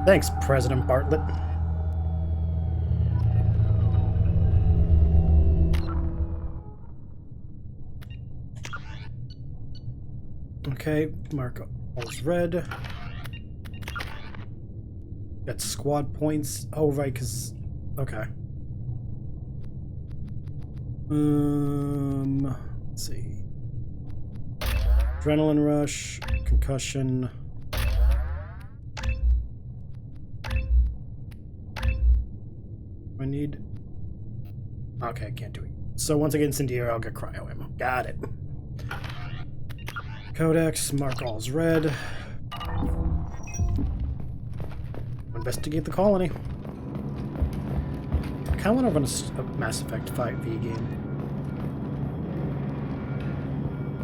Thanks, President Bartlett. Okay, mark all's red. Got squad points. Oh, right, because... Okay. Let's see. Adrenaline rush, concussion. I need... Okay, I can't do it. So once I get incendiary, I'll get cryo ammo. Got it. Codex, mark all's red. Investigate the colony. I kind of want to run a Mass Effect 5V game.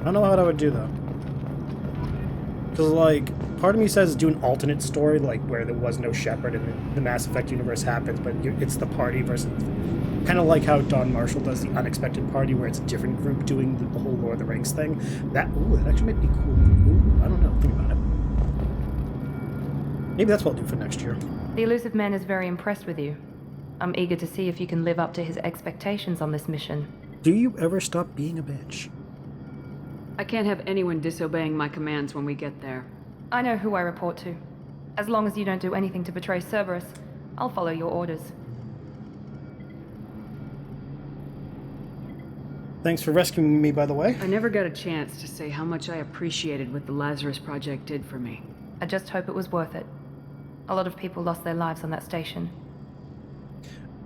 I don't know how I would do though. Because, like, part of me says do an alternate story, like where there was no Shepard and the Mass Effect universe happens, but it's the party versus... Kind of like how Don Marshall does the Unexpected Party, where it's a different group doing the whole Lord of the Rings thing. That actually might be cool. Ooh, I don't know. Think about it. Maybe that's what I'll do for next year. The elusive man is very impressed with you. I'm eager to see if you can live up to his expectations on this mission. Do you ever stop being a bitch? I can't have anyone disobeying my commands when we get there. I know who I report to. As long as you don't do anything to betray Cerberus, I'll follow your orders. Thanks for rescuing me, by the way. I never got a chance to say how much I appreciated what the Lazarus Project did for me. I just hope it was worth it. A lot of people lost their lives on that station.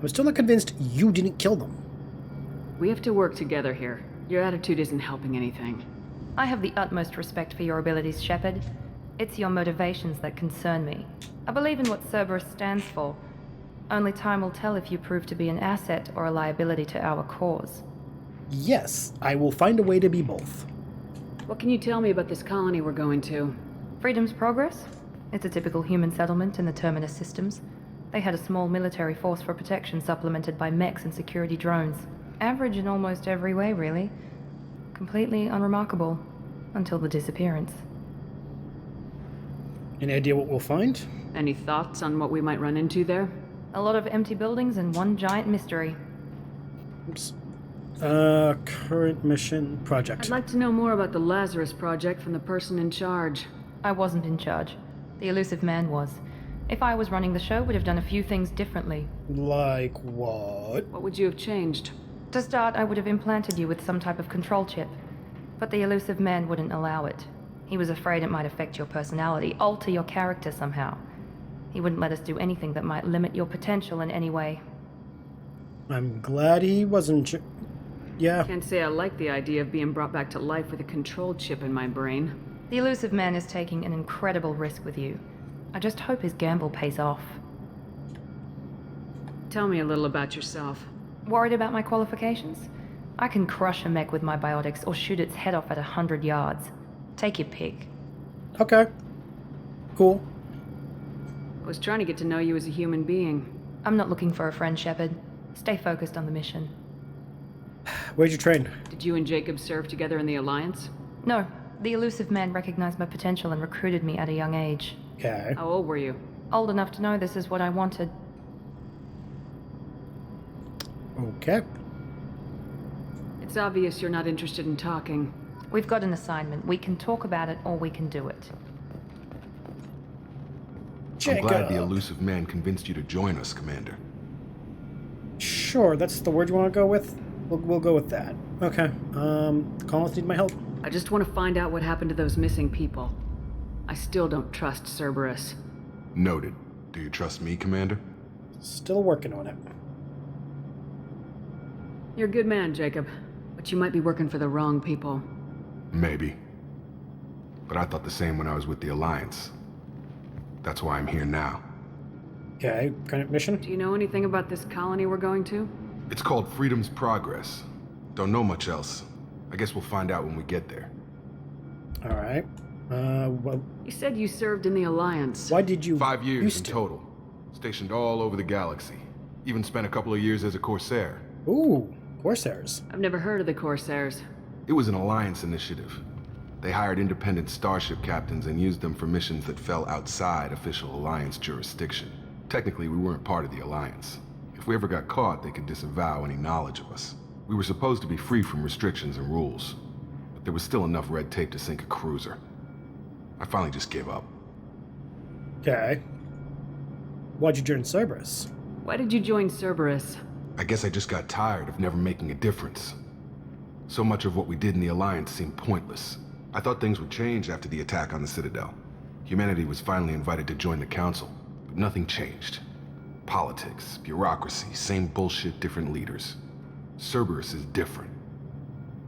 I'm still not convinced you didn't kill them. We have to work together here. Your attitude isn't helping anything. I have the utmost respect for your abilities, Shepard. It's your motivations that concern me. I believe in what Cerberus stands for. Only time will tell if you prove to be an asset or a liability to our cause. Yes, I will find a way to be both. What can you tell me about this colony we're going to? Freedom's Progress? It's a typical human settlement in the Terminus systems. They had a small military force for protection supplemented by mechs and security drones. Average in almost every way, really. Completely unremarkable. Until the disappearance. Any idea what we'll find? Any thoughts on what we might run into there? A lot of empty buildings and one giant mystery. Oops. Current mission project. I'd like to know more about the Lazarus Project from the person in charge. I wasn't in charge. The elusive man was. If I was running the show, we'd have done a few things differently. Like what? What would you have changed? To start, I would have implanted you with some type of control chip. But the elusive man wouldn't allow it. He was afraid it might affect your personality, alter your character somehow. He wouldn't let us do anything that might limit your potential in any way. I'm glad he wasn't... Yeah. Can't say I like the idea of being brought back to life with a control chip in my brain. The elusive man is taking an incredible risk with you. I just hope his gamble pays off. Tell me a little about yourself. Worried about my qualifications? I can crush a mech with my biotics or shoot its head off at 100 yards. Take your pick. Okay. Cool. I was trying to get to know you as a human being. I'm not looking for a friend, Shepard. Stay focused on the mission. Where'd you train? Did you and Jacob serve together in the Alliance? No. The elusive man recognized my potential and recruited me at a young age. Okay. How old were you? Old enough to know this is what I wanted. Okay. It's obvious you're not interested in talking. We've got an assignment. We can talk about it or we can do it. Jacob. I'm glad the elusive man convinced you to join us, Commander. Sure, that's the word you want to go with? We'll go with that. Okay. The colonists need my help. I just want to find out what happened to those missing people. I still don't trust Cerberus. Noted. Do you trust me, Commander? Still working on it. You're a good man, Jacob. But you might be working for the wrong people. Maybe. But I thought the same when I was with the Alliance. That's why I'm here now. Okay, current mission? Do you know anything about this colony we're going to? It's called Freedom's Progress. Don't know much else. I guess we'll find out when we get there. Alright. Well, You said you served in the Alliance. why did you... 5 years used in to? total. Stationed all over the galaxy. Even spent a couple of years as a Corsair. Ooh, Corsairs. I've never heard of the Corsairs. It was an Alliance initiative. They hired independent starship captains and used them for missions that fell outside official Alliance jurisdiction. Technically, we weren't part of the Alliance. If we ever got caught, they could disavow any knowledge of us. We were supposed to be free from restrictions and rules, but there was still enough red tape to sink a cruiser. I finally just gave up. Okay. Why'd you join Cerberus? Why did you join Cerberus? I guess I just got tired of never making a difference. So much of what we did in the Alliance seemed pointless. I thought things would change after the attack on the Citadel. Humanity was finally invited to join the Council, but nothing changed. Politics, bureaucracy, same bullshit, different leaders. Cerberus is different.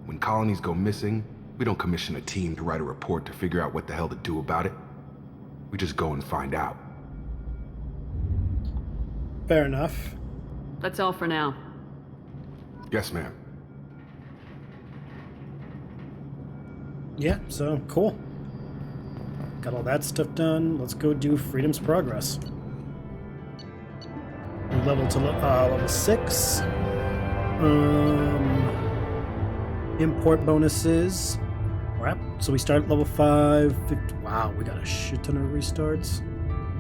When colonies go missing, we don't commission a team to write a report to figure out what the hell to do about it. We just go and find out. Fair enough. That's all for now. Yes, ma'am. Yeah, so cool. Got all that stuff done. Let's go do Freedom's Progress. Level to level 6. Import bonuses. Crap. So we start at level 5. 50. Wow, we got a shit ton of restarts.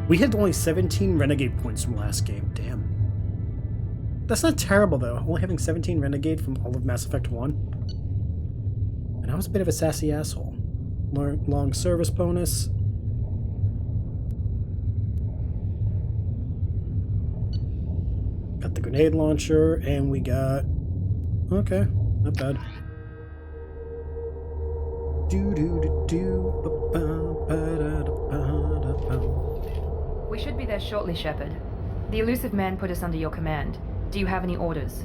We had only 17 Renegade points from last game. Damn. That's not terrible, though. Only having 17 Renegade from all of Mass Effect 1. And I was a bit of a sassy asshole. Long service bonus. Got the grenade launcher, and we got... Okay, not bad. We should be there shortly, Shepard. The elusive man put us under your command. Do you have any orders?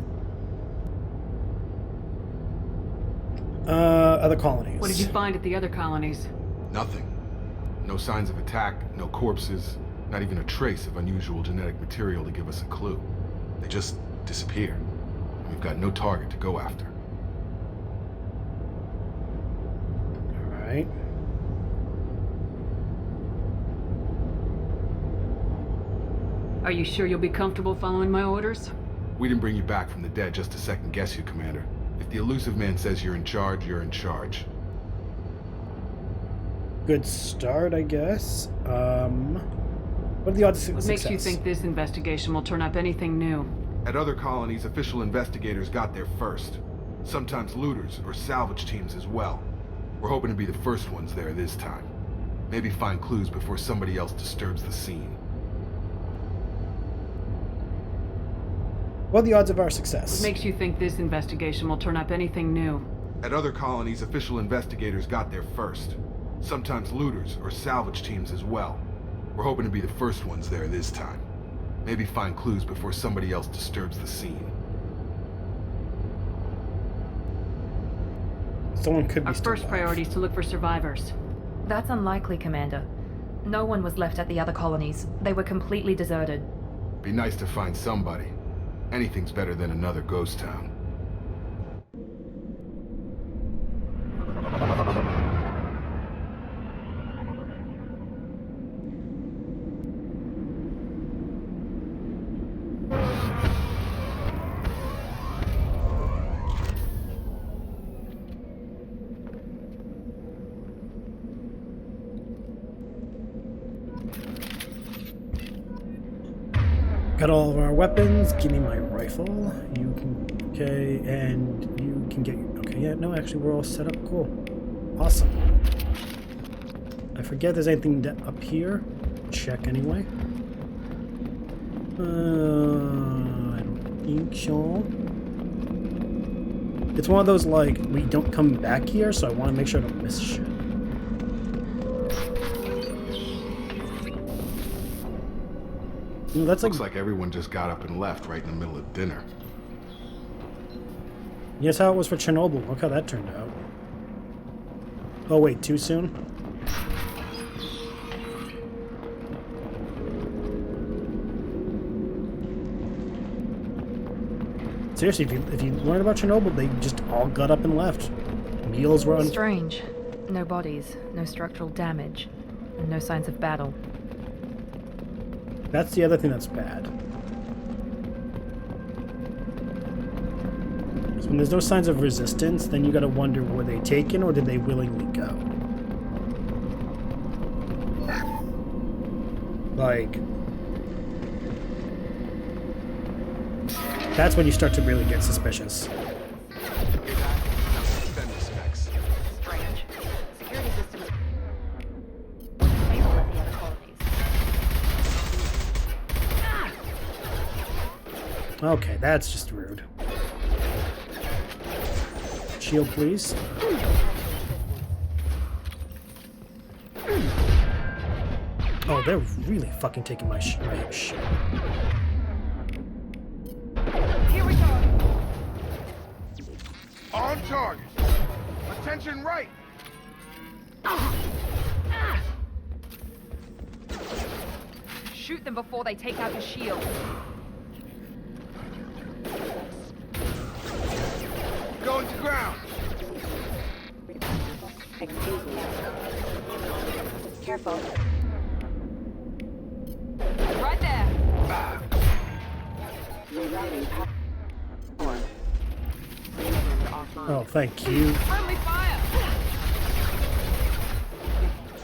Other colonies. What did you find at the other colonies? Nothing. No signs of attack, no corpses, not even a trace of unusual genetic material to give us a clue. They just disappear. We've got no target to go after. Alright. Are you sure you'll be comfortable following my orders? We didn't bring you back from the dead just to second guess you, Commander. If the elusive man says you're in charge, you're in charge. Good start, I guess. What are the odds of What success? makes you think this investigation will turn up anything new? At other colonies, official investigators got there first. Sometimes looters or salvage teams as well. We're hoping to be the first ones there this time. Maybe find clues before somebody else disturbs the scene. What are the odds of our success? What makes you think this investigation will turn up anything new? At other colonies, official investigators got there first. Sometimes looters or salvage teams as well. We're hoping to be the first ones there this time. Maybe find clues before somebody else disturbs the scene. Someone could be Our still first alive. priority is to look for survivors. That's unlikely, Commander. No one was left at the other colonies. They were completely deserted. Be nice to find somebody. Anything's better than another ghost town. Got all of our weapons. Give me my rifle. You can... Okay, and you can get... Okay, yeah, no, actually, we're all set up. Cool. Awesome. I forget if there's anything up here. Check anyway. I don't think so. It's one of those, like, we don't come back here, so I want to make sure I don't miss shit. You know, that's Looks like everyone just got up and left right in the middle of dinner. Yes, how it was for Chernobyl. Look how that turned out. Oh wait, too soon? Seriously, if you learn about Chernobyl, they just all got up and left. Meals were Strange. No bodies, no structural damage, and no signs of battle. That's the other thing that's bad. So when there's no signs of resistance, then you gotta wonder, were they taken or did they willingly go? Like, that's when you start to really get suspicious. Strange. Security systems were stable at the other colonies. Okay, that's just rude. Shield, please. Oh, they're really fucking taking my shit. Here we go. On target. Attention right. Shoot them before they take out your shield. Going to ground. Excuse me. Careful. Right there. Oh, thank you. Friendly fire.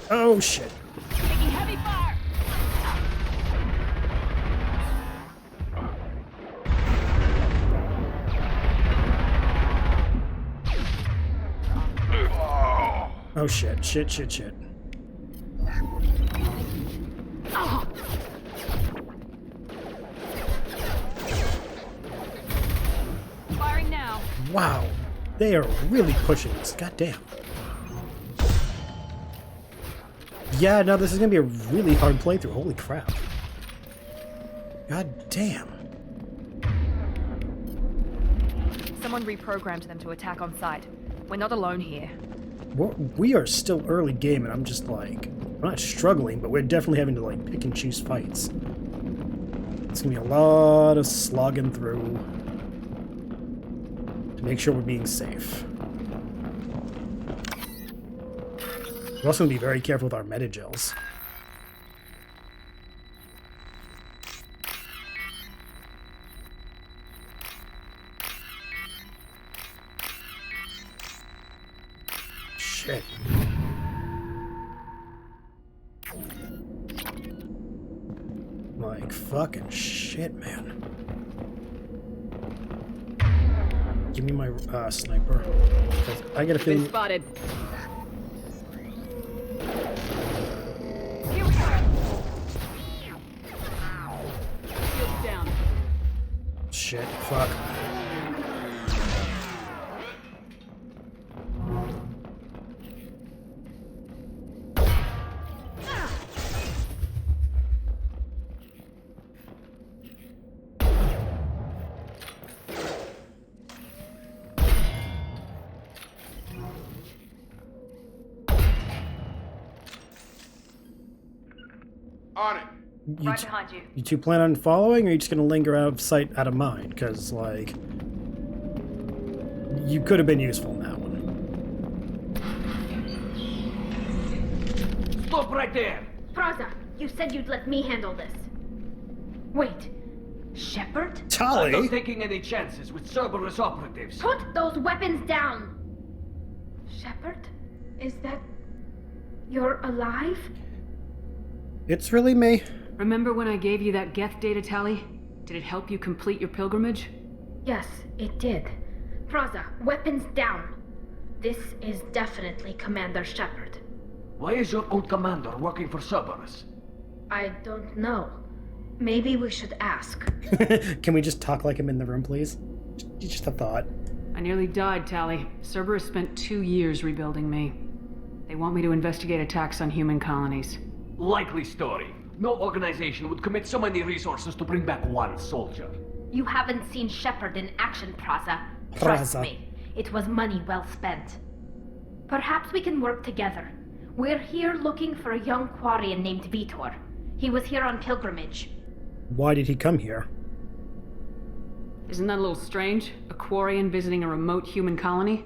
Oh, shit. Taking heavy fire. Oh, shit. Shit. Firing now. Wow. They are really pushing this. Goddamn. Yeah, no, this is gonna be a really hard playthrough. Holy crap. God damn. Someone reprogrammed them to attack on sight. We're not alone here. We are still early game, and I'm just like, we're not struggling, but we're definitely having to like pick and choose fights. It's gonna be a lot of slogging through to make sure we're being safe. We're also gonna be very careful with our metagels. Shit. Like fucking shit, man. Give me my sniper. 'Cause I get a Been feeling. spotted. Here we go. Shields down. Shit, fuck. On it. Right behind you. You two plan on following, or are you just gonna linger out of sight, out of mind? Because, like, you could have been useful in that one. Stop right there! Praza, you said you'd let me handle this. Wait, Shepard? I'm Tali! not taking any chances with Cerberus operatives. Put those weapons down! Shepard? Is that... you're alive? It's really me. Remember when I gave you that Geth data tally? Did it help you complete your pilgrimage? Yes, it did. Praza, weapons down. This is definitely Commander Shepard. Why is your old commander working for Cerberus? I don't know. Maybe we should ask. Can we just talk like him in the room, please? Just a thought. I nearly died, Tally. Cerberus spent 2 years rebuilding me. They want me to investigate attacks on human colonies. Likely story. No organization would commit so many resources to bring back one soldier. You haven't seen Shepard in action, Praza. Praza. Trust me, it was money well spent. Perhaps we can work together. We're here looking for a young Quarian named Vitor. He was here on pilgrimage. Why did he come here? Isn't that a little strange? A Quarian visiting a remote human colony?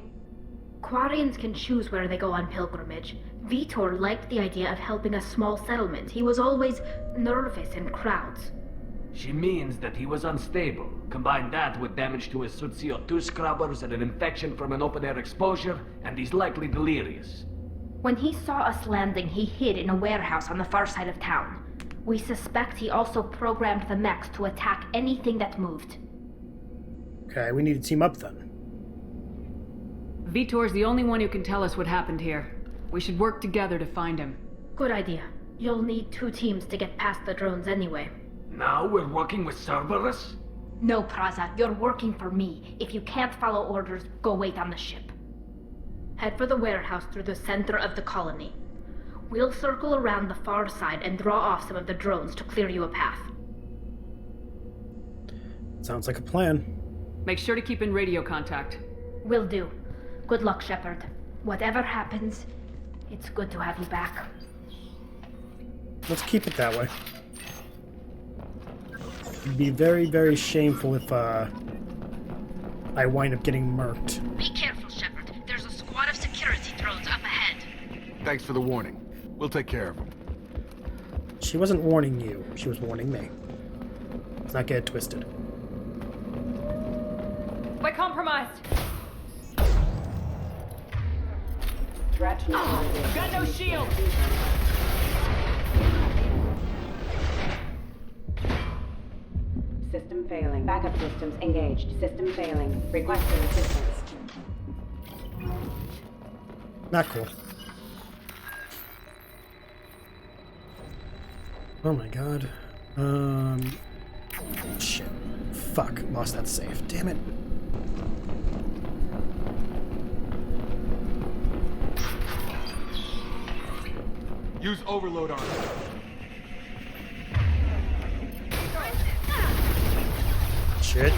Quarians can choose where they go on pilgrimage. Vitor liked the idea of helping a small settlement. He was always nervous in crowds. She means that he was unstable. Combine that with damage to his CO2 scrubbers and an infection from an open-air exposure, and he's likely delirious. When he saw us landing, he hid in a warehouse on the far side of town. We suspect he also programmed the mechs to attack anything that moved. Okay, we need to team up then. Vitor's the only one who can tell us what happened here. We should work together to find him. Good idea. You'll need 2 teams to get past the drones anyway. Now we're working with Cerberus? No, Praza, you're working for me. If you can't follow orders, go wait on the ship. Head for the warehouse through the center of the colony. We'll circle around the far side and draw off some of the drones to clear you a path. Sounds like a plan. Make sure to keep in radio contact. Will do. Good luck, Shepard. Whatever happens, it's good to have you back. Let's keep it that way. It'd be very, very shameful if I wind up getting murked. Be careful, Shepard. There's a squad of security drones up ahead. Thanks for the warning. We'll take care of them. She wasn't warning you. She was warning me. Let's not get it twisted. We're compromised. Threat not Got no shield. System failing. Backup systems engaged. System failing. Requesting assistance. Not cool. Oh my god. Shit. Fuck. Lost that save. Damn it. Use overload on it. Shit.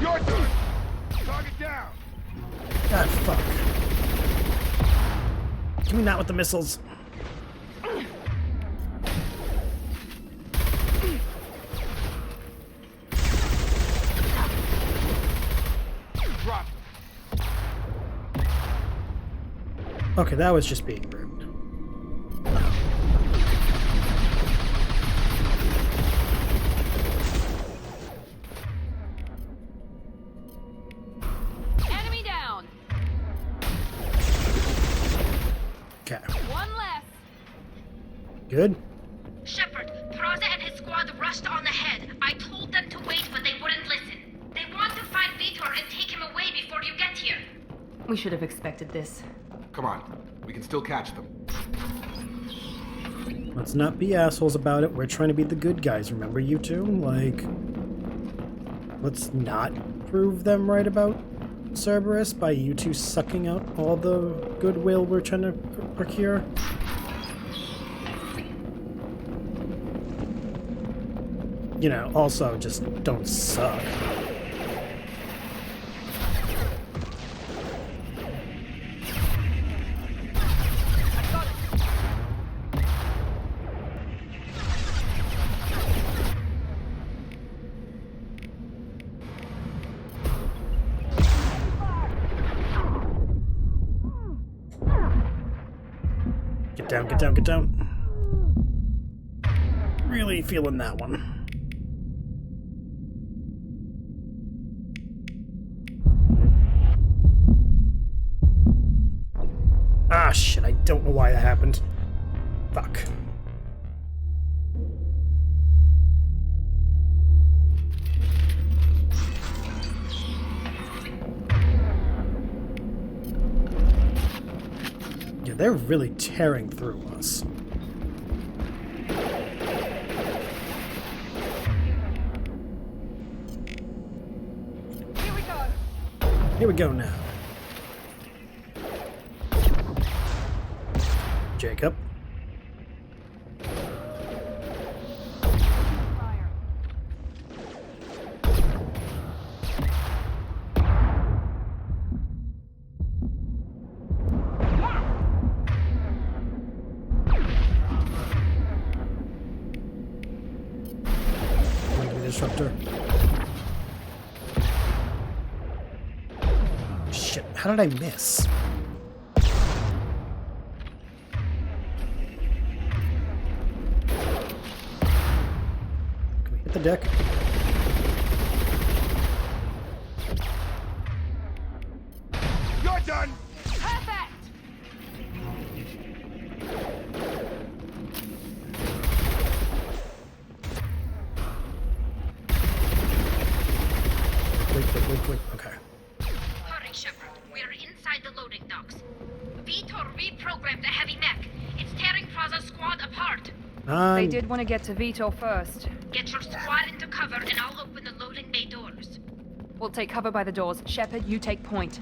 Your turn! Target down! God, fuck. Give me not with the missiles. Drop. Okay, that was just being rude. Enemy down. Okay. One less. Good? Shepard, Praza and his squad rushed on ahead. I told them to wait, but they wouldn't listen. They want to find Vitor and take him away before you get here. We should have expected this. Come on. We can still catch them. Let's not be assholes about it. We're trying to be the good guys, remember you two? Like, let's not prove them right about Cerberus by you two sucking out all the goodwill we're trying to procure. You know, also just don't suck. Get down, get down, get down. Really feeling that one. Ah, shit, I don't know why that happened. Fuck. Yeah, they're really tearing through us. Here we go. Here we go now. Jacob. Fire. Bring me disruptor. Shit, how did I miss? the dick? You're done! Perfect! Wait. Okay. Hurry, Shepard. We're inside the loading docks. Vitor reprogrammed the heavy mech. It's tearing Praza's squad apart. They did want to get to Vitor first. Get your squad into cover and I'll open the loading bay doors. We'll take cover by the doors. Shepard, you take point.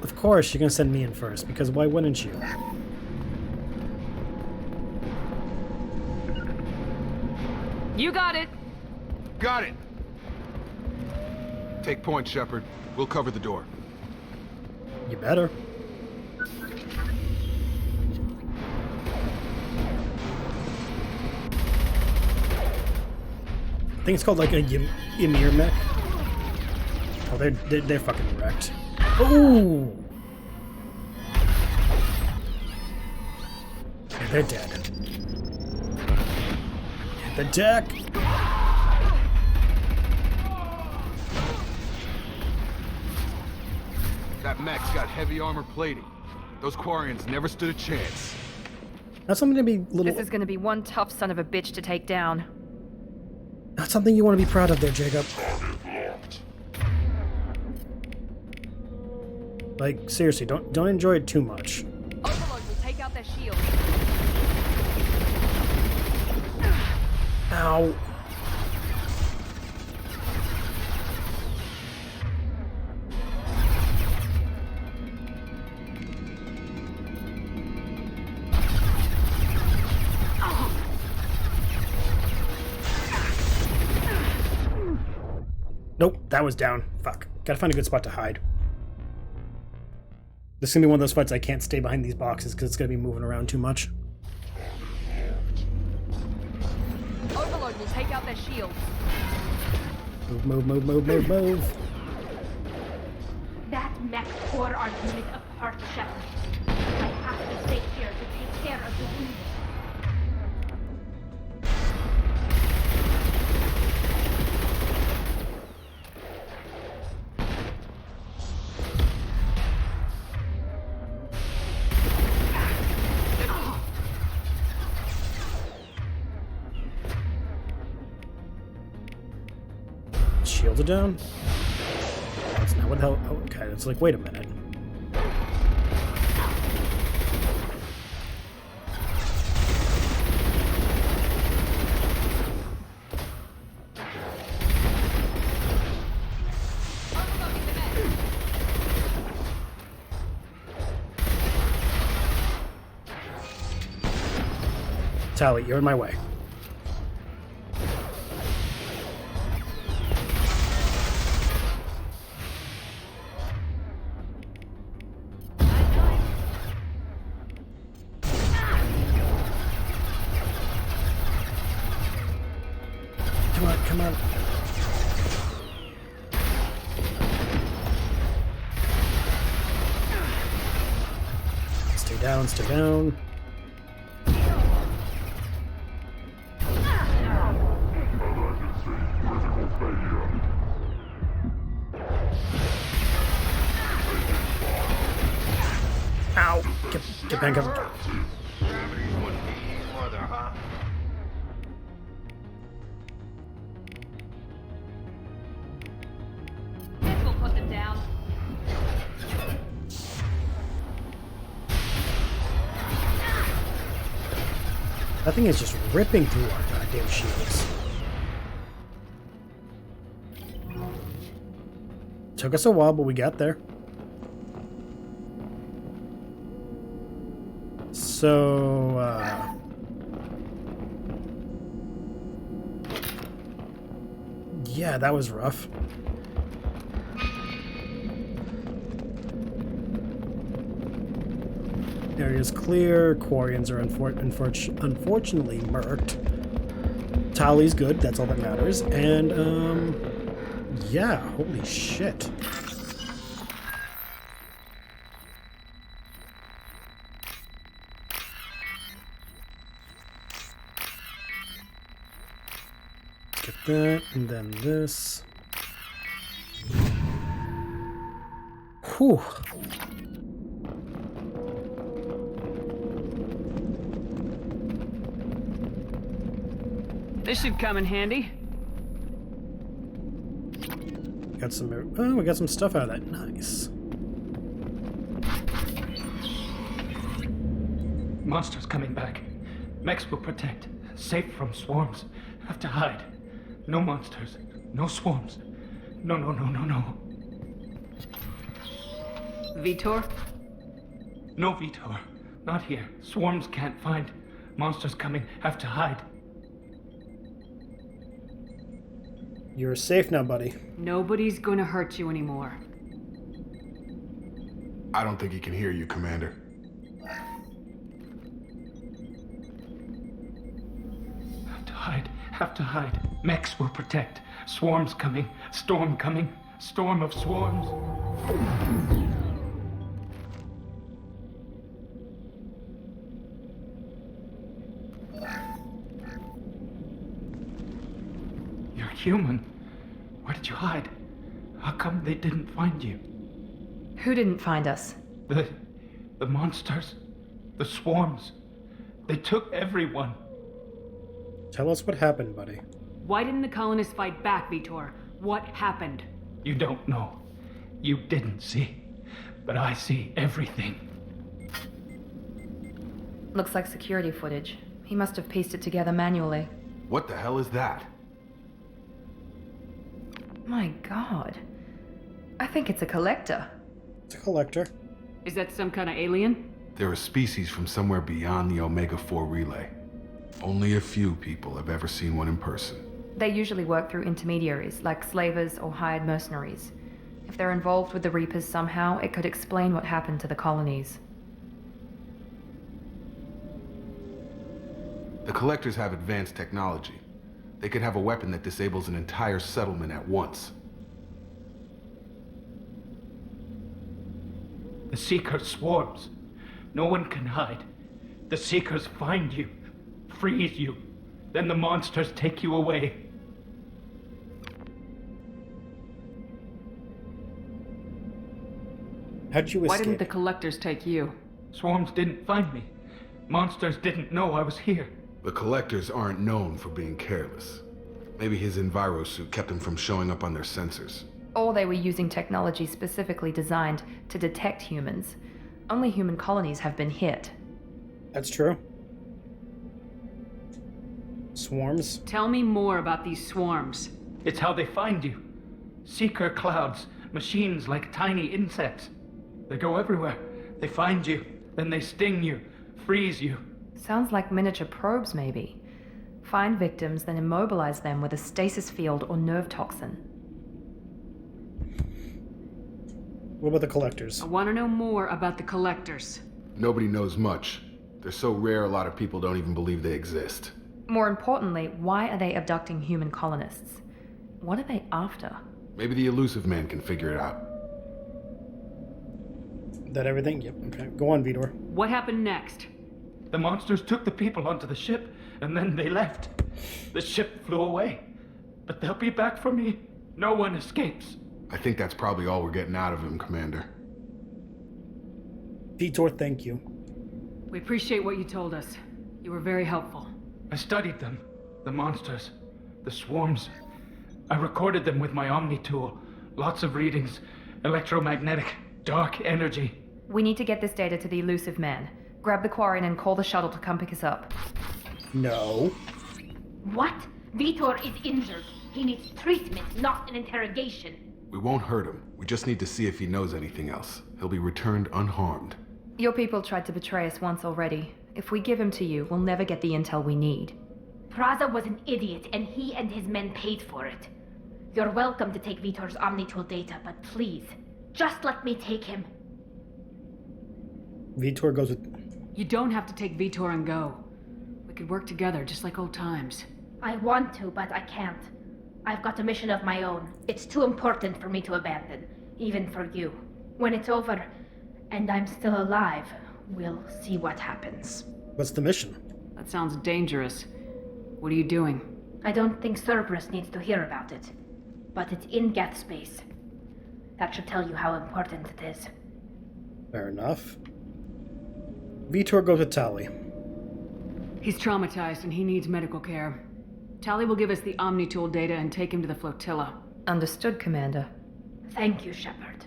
Of course, you're gonna send me in first, because why wouldn't you? You got it! Got it! Take point, Shepard. We'll cover the door. You better. I think it's called like a Ymir mech. Oh, they're fucking wrecked. Ooh! Yeah, they're dead. Hit the deck! That mech's got heavy armor plating. Those Quarians never stood a chance. That's something to be little. This is gonna be one tough son of a bitch to take down. Not something you want to be proud of there, Jacob. Like, seriously, don't enjoy it too much. Overload will take out their shield. Ow. Nope, that was down. Fuck. Gotta find a good spot to hide. This is gonna be one of those fights I can't stay behind these boxes because it's gonna be moving around too much. Overload will take out their shields. Move. That mech tore our unit apart, Shepard. I have to stay here to take care of the wounded. Shields are down? That's not what the hell. Oh, okay, it's like, wait a minute. Tally, you're in my way. Come on. Stay down. Ow! Get back up. We'll put them down. That thing is just ripping through our goddamn shields. Took us a while, but we got there. So, yeah, that was rough. Area's clear. Quarians are unfortunately murked. Tali's good. That's all that matters. And, yeah, holy shit. Get that, and then this. Whew. This should come in handy. Got some. Oh, we got some stuff out of that. Nice. Monsters coming back. Mechs will protect. Safe from swarms. Have to hide. No monsters. No swarms. No. Vitor? No Vitor. Not here. Swarms can't find. Monsters coming. Have to hide. You're safe now, buddy. Nobody's gonna hurt you anymore. I don't think he can hear you, Commander. Have to hide. Mechs will protect. Swarms coming. Storm coming. Storm of swarms. You're human. Where did you hide? How come they didn't find you? Who didn't find us? The monsters. The swarms. They took everyone. Tell us what happened, buddy. Why didn't the colonists fight back, Vitor? What happened? You don't know. You didn't see. But I see everything. Looks like security footage. He must have pieced it together manually. What the hell is that? My god. I think it's a collector. It's a collector. Is that some kind of alien? They're a species from somewhere beyond the Omega-4 relay. Only a few people have ever seen one in person. They usually work through intermediaries, like slavers or hired mercenaries. If they're involved with the Reapers somehow, it could explain what happened to the colonies. The Collectors have advanced technology. They could have a weapon that disables an entire settlement at once. The Seeker swarms. No one can hide. The Seekers find you, freeze you. Then the monsters take you away. How'd you escape? Why didn't the collectors take you? Swarms didn't find me. Monsters didn't know I was here. The Collectors aren't known for being careless. Maybe his enviro suit kept him from showing up on their sensors. Or they were using technology specifically designed to detect humans. Only human colonies have been hit. That's true. Swarms? Tell me more about these swarms. It's how they find you. Seeker clouds, machines like tiny insects. They go everywhere. They find you, then they sting you, freeze you. Sounds like miniature probes, maybe. Find victims, then immobilize them with a stasis field or nerve toxin. What about the collectors? I want to know more about the collectors. Nobody knows much. They're so rare a lot of people don't even believe they exist. More importantly, why are they abducting human colonists? What are they after? Maybe the elusive man can figure it out. That everything? Yep, okay. Go on, Vitor. What happened next? The monsters took the people onto the ship, and then they left. The ship flew away. But they'll be back for me. No one escapes. I think that's probably all we're getting out of him, Commander. Vitor, thank you. We appreciate what you told us. You were very helpful. I studied them. The monsters. The swarms. I recorded them with my Omni tool. Lots of readings. Electromagnetic. Dark energy. We need to get this data to the elusive man. Grab the Quarren and call the shuttle to come pick us up. No. What? Vitor is injured. He needs treatment, not an interrogation. We won't hurt him. We just need to see if he knows anything else. He'll be returned unharmed. Your people tried to betray us once already. If we give him to you, we'll never get the intel we need. Praza was an idiot, and he and his men paid for it. You're welcome to take Vitor's Omnitool data, but please, just let me take him. Vitor goes with... You don't have to take Vitor and go. We could work together, just like old times. I want to, but I can't. I've got a mission of my own. It's too important for me to abandon, even for you. When it's over, and I'm still alive, we'll see what happens. What's the mission? That sounds dangerous. What are you doing? I don't think Cerberus needs to hear about it, but it's in Geth space. That should tell you how important it is. Fair enough. Vitor goes with Tali. He's traumatized and he needs medical care. Tali will give us the Omni-Tool data and take him to the flotilla. Understood, Commander. Thank you, Shepard.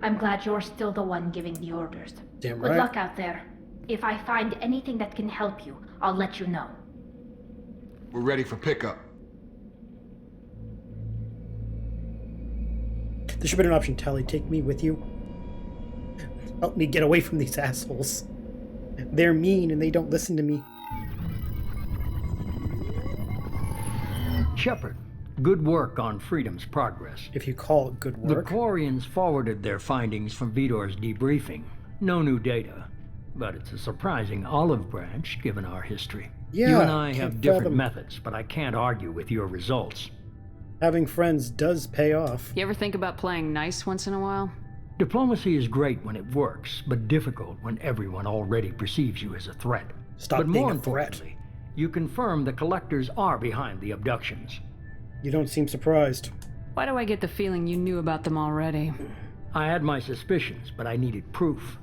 I'm glad you're still the one giving the orders. Damn Good right. luck out there. If I find anything that can help you, I'll let you know. We're ready for pickup. There should be an option, Tali. Take me with you. Help me get away from these assholes. They're mean and they don't listen to me. Shepard, good work on Freedom's progress. If you call it good The work. Quarians forwarded their findings from Vitor's debriefing. No new data, but it's a surprising olive branch given our history. Yeah, you and I can't have different fathom. methods, but I can't argue with your results. Having friends does pay off. You ever think about playing nice once in a while? Diplomacy is great when it works, but difficult when everyone already perceives you as a threat. Stop but being more a threat. importantly, you confirm the collectors are behind the abductions. You don't seem surprised. Why do I get the feeling you knew about them already? I had my suspicions, but I needed proof.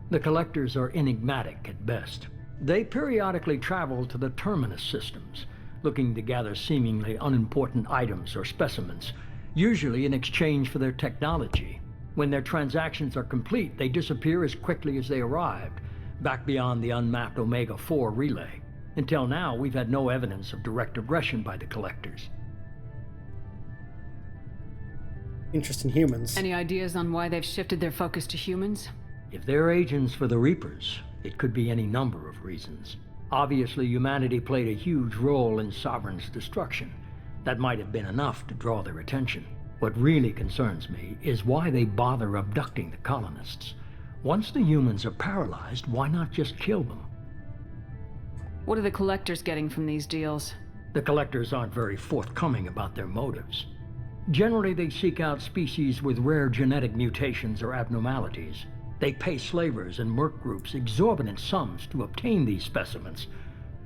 The collectors are enigmatic at best. They periodically travel to the terminus systems, looking to gather seemingly unimportant items or specimens, usually in exchange for their technology. When their transactions are complete, they disappear as quickly as they arrived, back beyond the unmapped Omega-4 relay. Until now, we've had no evidence of direct aggression by the collectors. Interest in humans. Any ideas on why they've shifted their focus to humans? If they're agents for the Reapers, it could be any number of reasons. Obviously, humanity played a huge role in Sovereign's destruction. That might have been enough to draw their attention. What really concerns me is why they bother abducting the colonists. Once the humans are paralyzed, why not just kill them? What are the collectors getting from these deals? The collectors aren't very forthcoming about their motives. Generally, they seek out species with rare genetic mutations or abnormalities. They pay slavers and merc groups exorbitant sums to obtain these specimens,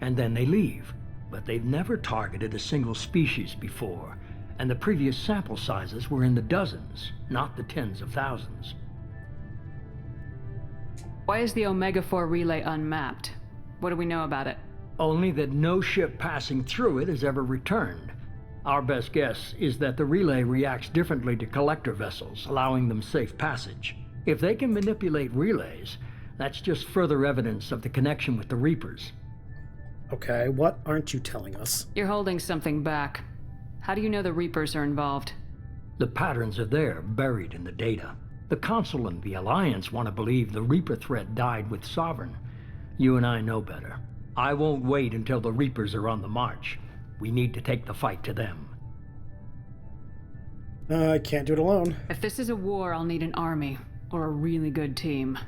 and then they leave. But they've never targeted a single species before, and the previous sample sizes were in the dozens, not the tens of thousands. Why is the Omega-4 relay unmapped? What do we know about it? Only that no ship passing through it has ever returned. Our best guess is that the relay reacts differently to collector vessels, allowing them safe passage. If they can manipulate relays, that's just further evidence of the connection with the Reapers. Okay, what aren't you telling us? You're holding something back. How do you know the Reapers are involved? The patterns are there, buried in the data. The Council and the Alliance want to believe the Reaper threat died with Sovereign. You and I know better. I won't wait until the Reapers are on the march. We need to take the fight to them. I can't do it alone. If this is a war, I'll need an army, or a really good team.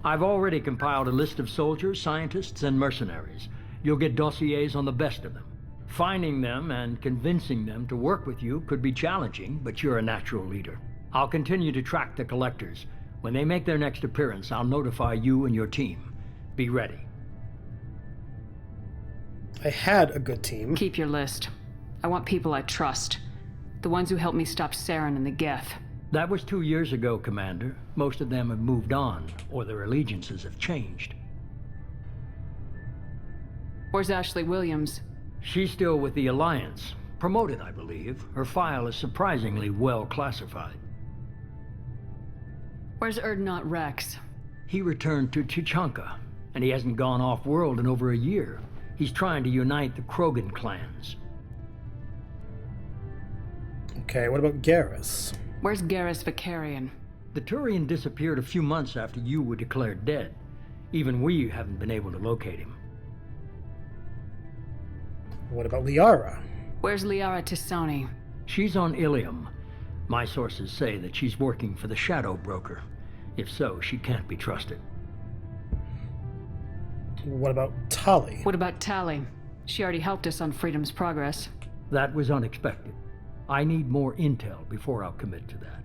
I've already compiled a list of soldiers, scientists, and mercenaries. You'll get dossiers on the best of them. Finding them and convincing them to work with you could be challenging, but you're a natural leader. I'll continue to track the collectors. When they make their next appearance, I'll notify you and your team. Be ready. I had a good team. Keep your list. I want people I trust. The ones who helped me stop Saren and the Geth. That was 2 years ago, Commander. Most of them have moved on, or their allegiances have changed. Where's Ashley Williams? She's still with the Alliance. Promoted, I believe. Her file is surprisingly well classified. Where's Erdnot Rex? He returned to Chichanka, and he hasn't gone off-world in over a year. He's trying to unite the Krogan clans. Okay, what about Garrus? Where's Garrus Vicarian? The Turian disappeared a few months after you were declared dead. Even we haven't been able to locate him. What about Liara? Where's Liara Tisoni? She's on Ilium. My sources say that she's working for the Shadow Broker. If so, she can't be trusted. What about Tali? What about Tali? She already helped us on Freedom's progress. That was unexpected. I need more intel before I'll commit to that.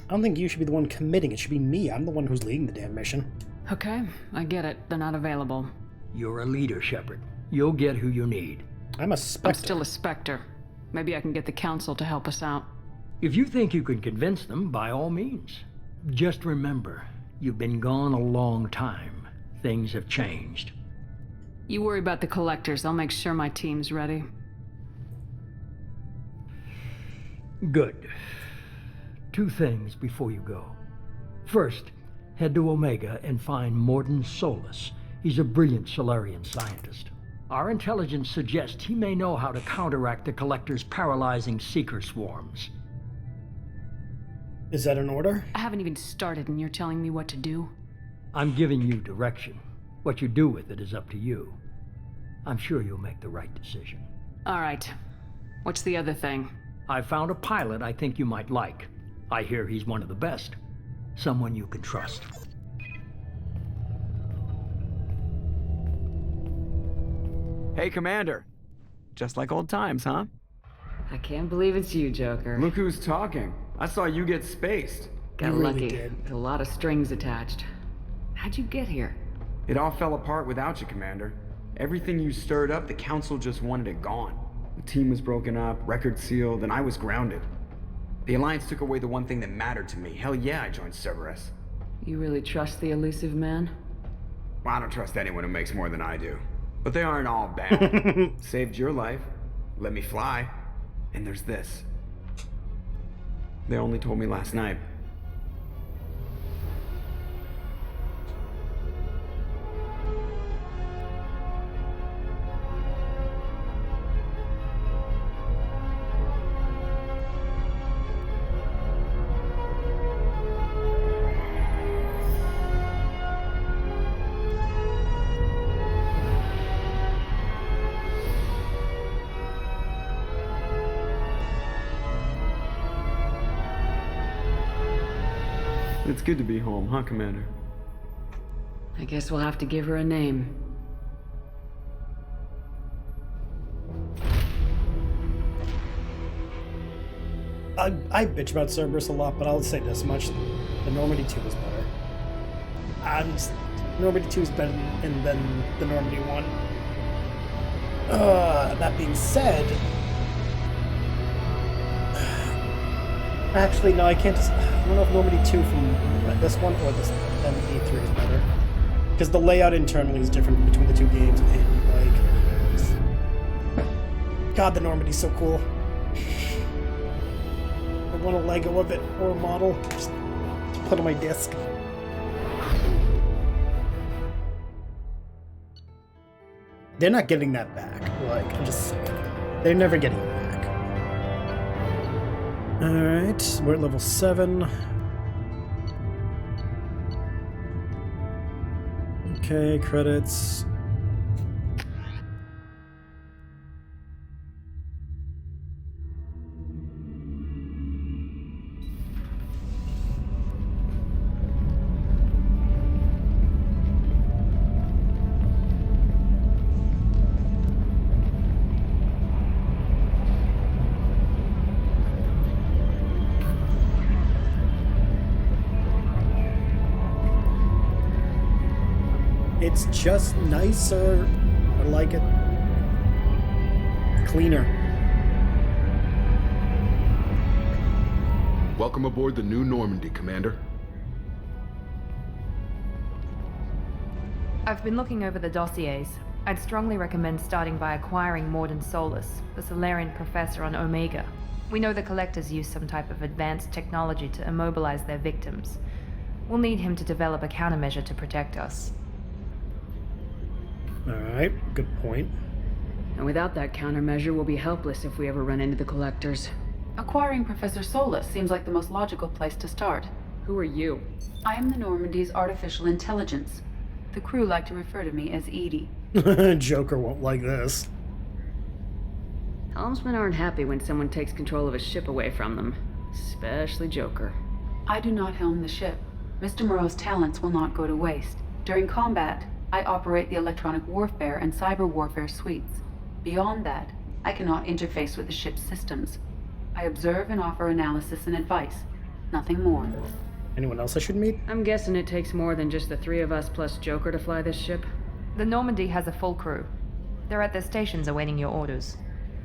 I don't think you should be the one committing. It should be me. I'm the one who's leading the damn mission. Okay, I get it. They're not available. You're a leader, Shepard. You'll get who you need. I'm a I'm Spectre. still a Spectre. Maybe I can get the Council to help us out. If you think you can convince them, by all means. Just remember, you've been gone a long time. Things have changed. You worry about the Collectors. I'll make sure my team's ready. Good. 2 things before you go. First, head to Omega and find Mordin Solus. He's a brilliant Solarian scientist. Our intelligence suggests he may know how to counteract the Collector's paralyzing Seeker swarms. Is that an order? I haven't even started and you're telling me what to do? I'm giving you direction. What you do with it is up to you. I'm sure you'll make the right decision. All right. What's the other thing? I found a pilot I think you might like. I hear he's one of the best. Someone you can trust. Hey, Commander. Just like old times, huh? I can't believe it's you, Joker. Look who's talking. I saw you get spaced. Got You really lucky. did. With a lot of strings attached. How'd you get here? It all fell apart without you, Commander. Everything you stirred up, the Council just wanted it gone. The team was broken up, record sealed, and I was grounded. The Alliance took away the one thing that mattered to me. Hell yeah, I joined Cerberus. You really trust the elusive man? Well, I don't trust anyone who makes more than I do. But they aren't all bad. Saved your life, let me fly, and there's this. They only told me last night. It's good to be home, huh, Commander? I guess we'll have to give her a name. I bitch about Cerberus a lot, but I'll say this much. The Normandy 2 is better. Normandy 2 is better than the Normandy 1. That being said... Actually, no, I can't just... I don't know if Normandy 2 from this one or this ME3 is better. Because the layout internally is different between the 2 games, and, like... God, the Normandy's so cool. I want a Lego of it, or a model. Just put on my disc. They're not getting that back. Like, I'm just saying. They're never getting it back. Alright, we're at level 7. Okay, credits. It's just nicer. I like it. Cleaner. Welcome aboard the new Normandy, Commander. I've been looking over the dossiers. I'd strongly recommend starting by acquiring Mordin Solus, the Solarian professor on Omega. We know the Collectors use some type of advanced technology to immobilize their victims. We'll need him to develop a countermeasure to protect us. Alright, good point. And without that countermeasure, we'll be helpless if we ever run into the Collectors. Acquiring Professor Solus seems like the most logical place to start. Who are you? I am the Normandy's artificial intelligence. The crew like to refer to me as Edie. Joker won't like this. Helmsmen aren't happy when someone takes control of a ship away from them. Especially Joker. I do not helm the ship. Mr. Moreau's talents will not go to waste. During combat, I operate the electronic warfare and cyber warfare suites. Beyond that, I cannot interface with the ship's systems. I observe and offer analysis and advice. Nothing more. Anyone else I should meet? I'm guessing it takes more than just the 3 of us plus Joker to fly this ship. The Normandy has a full crew. They're at their stations awaiting your orders.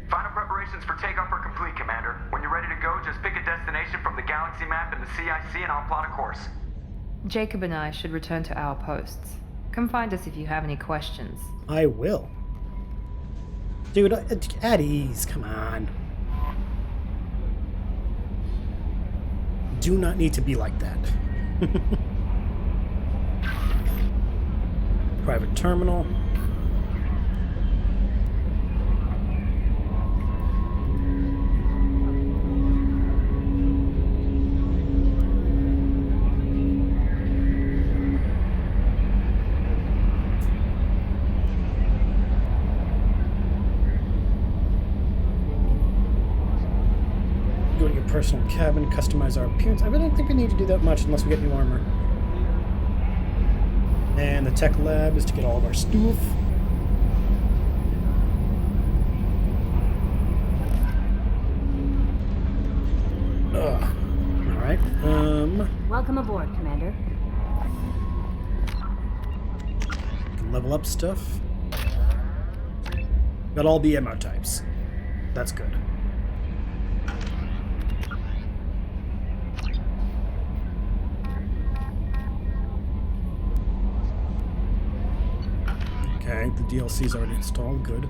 Final preparations for takeoff are complete, Commander. When you're ready to go, just pick a destination from the galaxy map in the CIC and I'll plot a course. Jacob and I should return to our posts. Come find us if you have any questions. I will. Dude, at ease, come on. Do not need to be like that. Private terminal. Go to your personal cabin, customize our appearance. I really don't think we need to do that much unless we get new armor. And the tech lab is to get all of our stuff. Alright, Welcome aboard, Commander. can level up stuff. Got all the ammo types. That's good. Okay, the DLC's already installed. Good.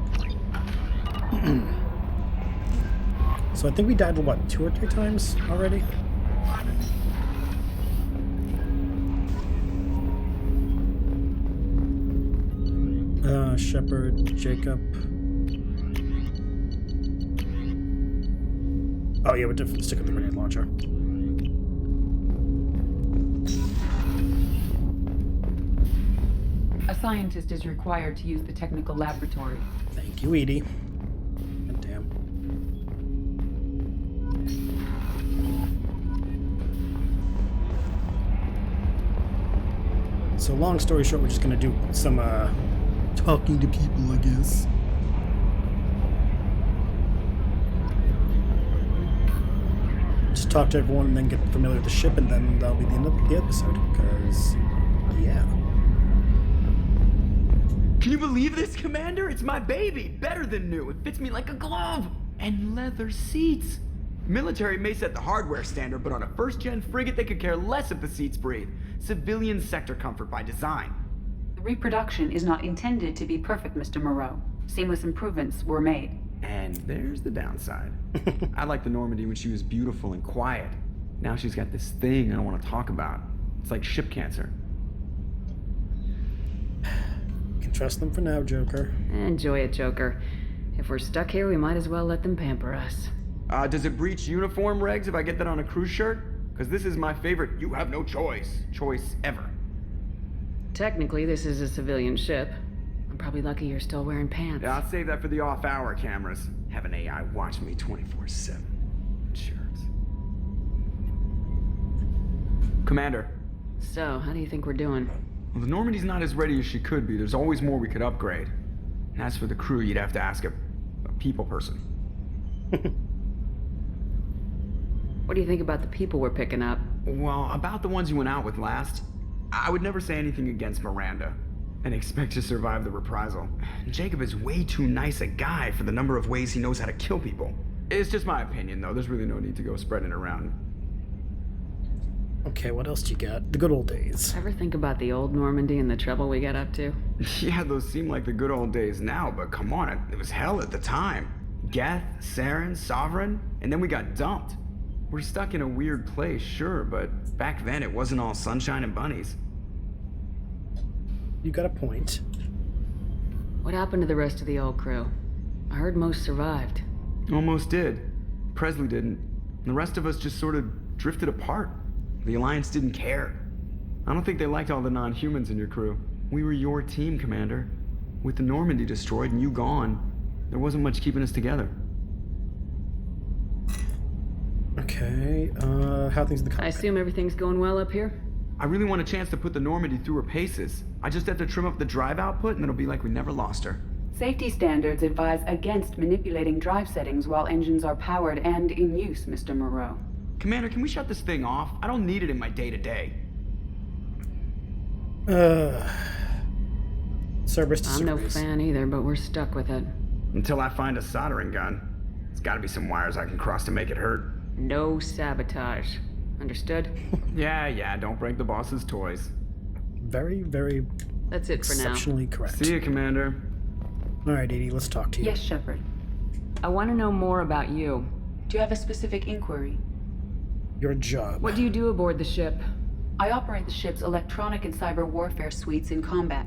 So I think we died, what, 2 or 3 times already? Shepard, Jacob. Oh yeah, we're definitely stick with the grenade launcher. A scientist is required to use the technical laboratory. Thank you, Edie. God damn. So long story short, we're just gonna do some talking to people, I guess. Just talk to everyone and then get familiar with the ship, and then that'll be the end of the episode, because, yeah. Can you believe this, Commander? It's my baby! Better than new. It fits me like a glove! And leather seats. Military may set the hardware standard, but on a first-gen frigate, they could care less if the seats breathe. Civilian sector comfort by design. The reproduction is not intended to be perfect, Mr. Moreau. Seamless improvements were made. And there's the downside. I liked the Normandy when she was beautiful and quiet. Now she's got this thing I don't want to talk about. It's like ship cancer. Can trust them for now, Joker. Enjoy it, Joker. If we're stuck here, we might as well let them pamper us. Does it breach uniform regs if I get that on a cruise shirt? Because this is my favorite you have no choice ever. Technically, this is a civilian ship. I'm probably lucky you're still wearing pants. Yeah, I'll save that for the off-hour cameras. Have an AI watch me 24/7. Jerks. Commander. So, how do you think we're doing? Well, the Normandy's not as ready as she could be. There's always more we could upgrade. And as for the crew, you'd have to ask a people person. What do you think about the people we're picking up? Well, about the ones you went out with last, I would never say anything against Miranda and expect to survive the reprisal. Jacob is way too nice a guy for the number of ways he knows how to kill people. It's just my opinion, though. There's really no need to go spreading it around. Okay, what else do you got? The good old days. Ever think about the old Normandy and the trouble we got up to? Yeah, those seem like the good old days now, but come on, it was hell at the time. Geth, Saren, Sovereign, and then we got dumped. We're stuck in a weird place, sure, but back then it wasn't all sunshine and bunnies. You got a point. What happened to the rest of the old crew? I heard most survived. Almost did. Presley didn't. And the rest of us just sort of drifted apart. The Alliance didn't care. I don't think they liked all the non-humans in your crew. We were your team, Commander. With the Normandy destroyed and you gone, there wasn't much keeping us together. Okay, how things in the combat? I assume everything's going well up here? I really want a chance to put the Normandy through her paces. I just have to trim up the drive output and it'll be like we never lost her. Safety standards advise against manipulating drive settings while engines are powered and in use, Mr. Moreau. Commander, can we shut this thing off? I don't need it in my day-to-day. Cerberus I'm no disagrees. fan either, but we're stuck with it. Until I find a soldering gun. There's gotta be some wires I can cross to make it hurt. No sabotage. Understood? Yeah, don't break the boss's toys. Very, very That's it for now. exceptionally correct. See you, Commander. Alright, Edie, let's talk to you. Yes, Shepard. I want to know more about you. Do you have a specific inquiry? Your job. What do you do aboard the ship? I operate the ship's electronic and cyber warfare suites in combat.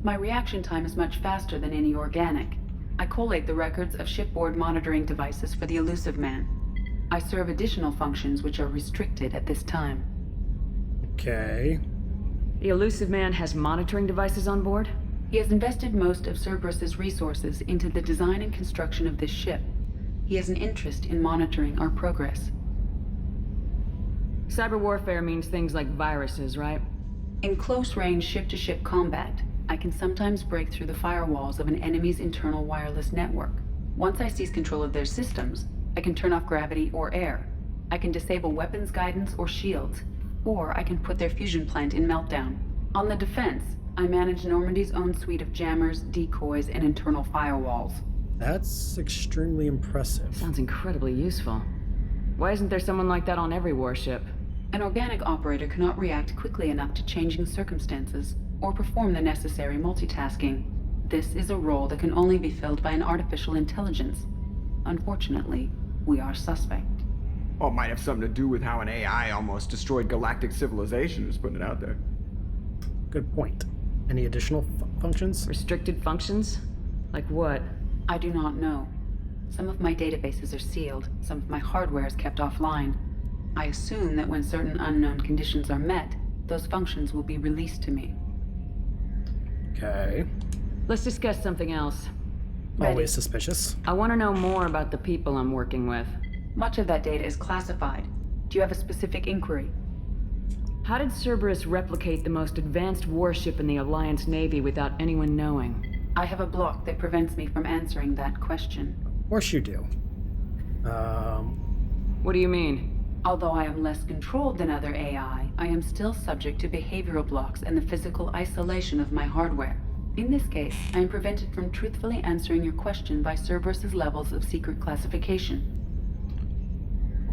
My reaction time is much faster than any organic. I collate the records of shipboard monitoring devices for the Elusive Man. I serve additional functions which are restricted at this time. Okay. The Elusive Man has monitoring devices on board? He has invested most of Cerberus's resources into the design and construction of this ship. He has an interest in monitoring our progress. Cyber warfare means things like viruses, right? In close-range ship-to-ship combat, I can sometimes break through the firewalls of an enemy's internal wireless network. Once I seize control of their systems, I can turn off gravity or air. I can disable weapons guidance or shields, or I can put their fusion plant in meltdown. On the defense, I manage Normandy's own suite of jammers, decoys, and internal firewalls. That's extremely impressive. Sounds incredibly useful. Why isn't there someone like that on every warship? An organic operator cannot react quickly enough to changing circumstances, or perform the necessary multitasking. This is a role that can only be filled by an artificial intelligence. Unfortunately, we are suspect. Well, it might have something to do with how an AI almost destroyed galactic civilization, just putting it out there. Good point. Any additional functions? Restricted functions? Like what? I do not know. Some of my databases are sealed, some of my hardware is kept offline. I assume that when certain unknown conditions are met, those functions will be released to me. Okay. Let's discuss something else. Always suspicious. I want to know more about the people I'm working with. Much of that data is classified. Do you have a specific inquiry? How did Cerberus replicate the most advanced warship in the Alliance Navy without anyone knowing? I have a block that prevents me from answering that question. Of course you do. What do you mean? Although I am less controlled than other AI, I am still subject to behavioral blocks and the physical isolation of my hardware. In this case, I am prevented from truthfully answering your question by Cerberus's levels of secret classification.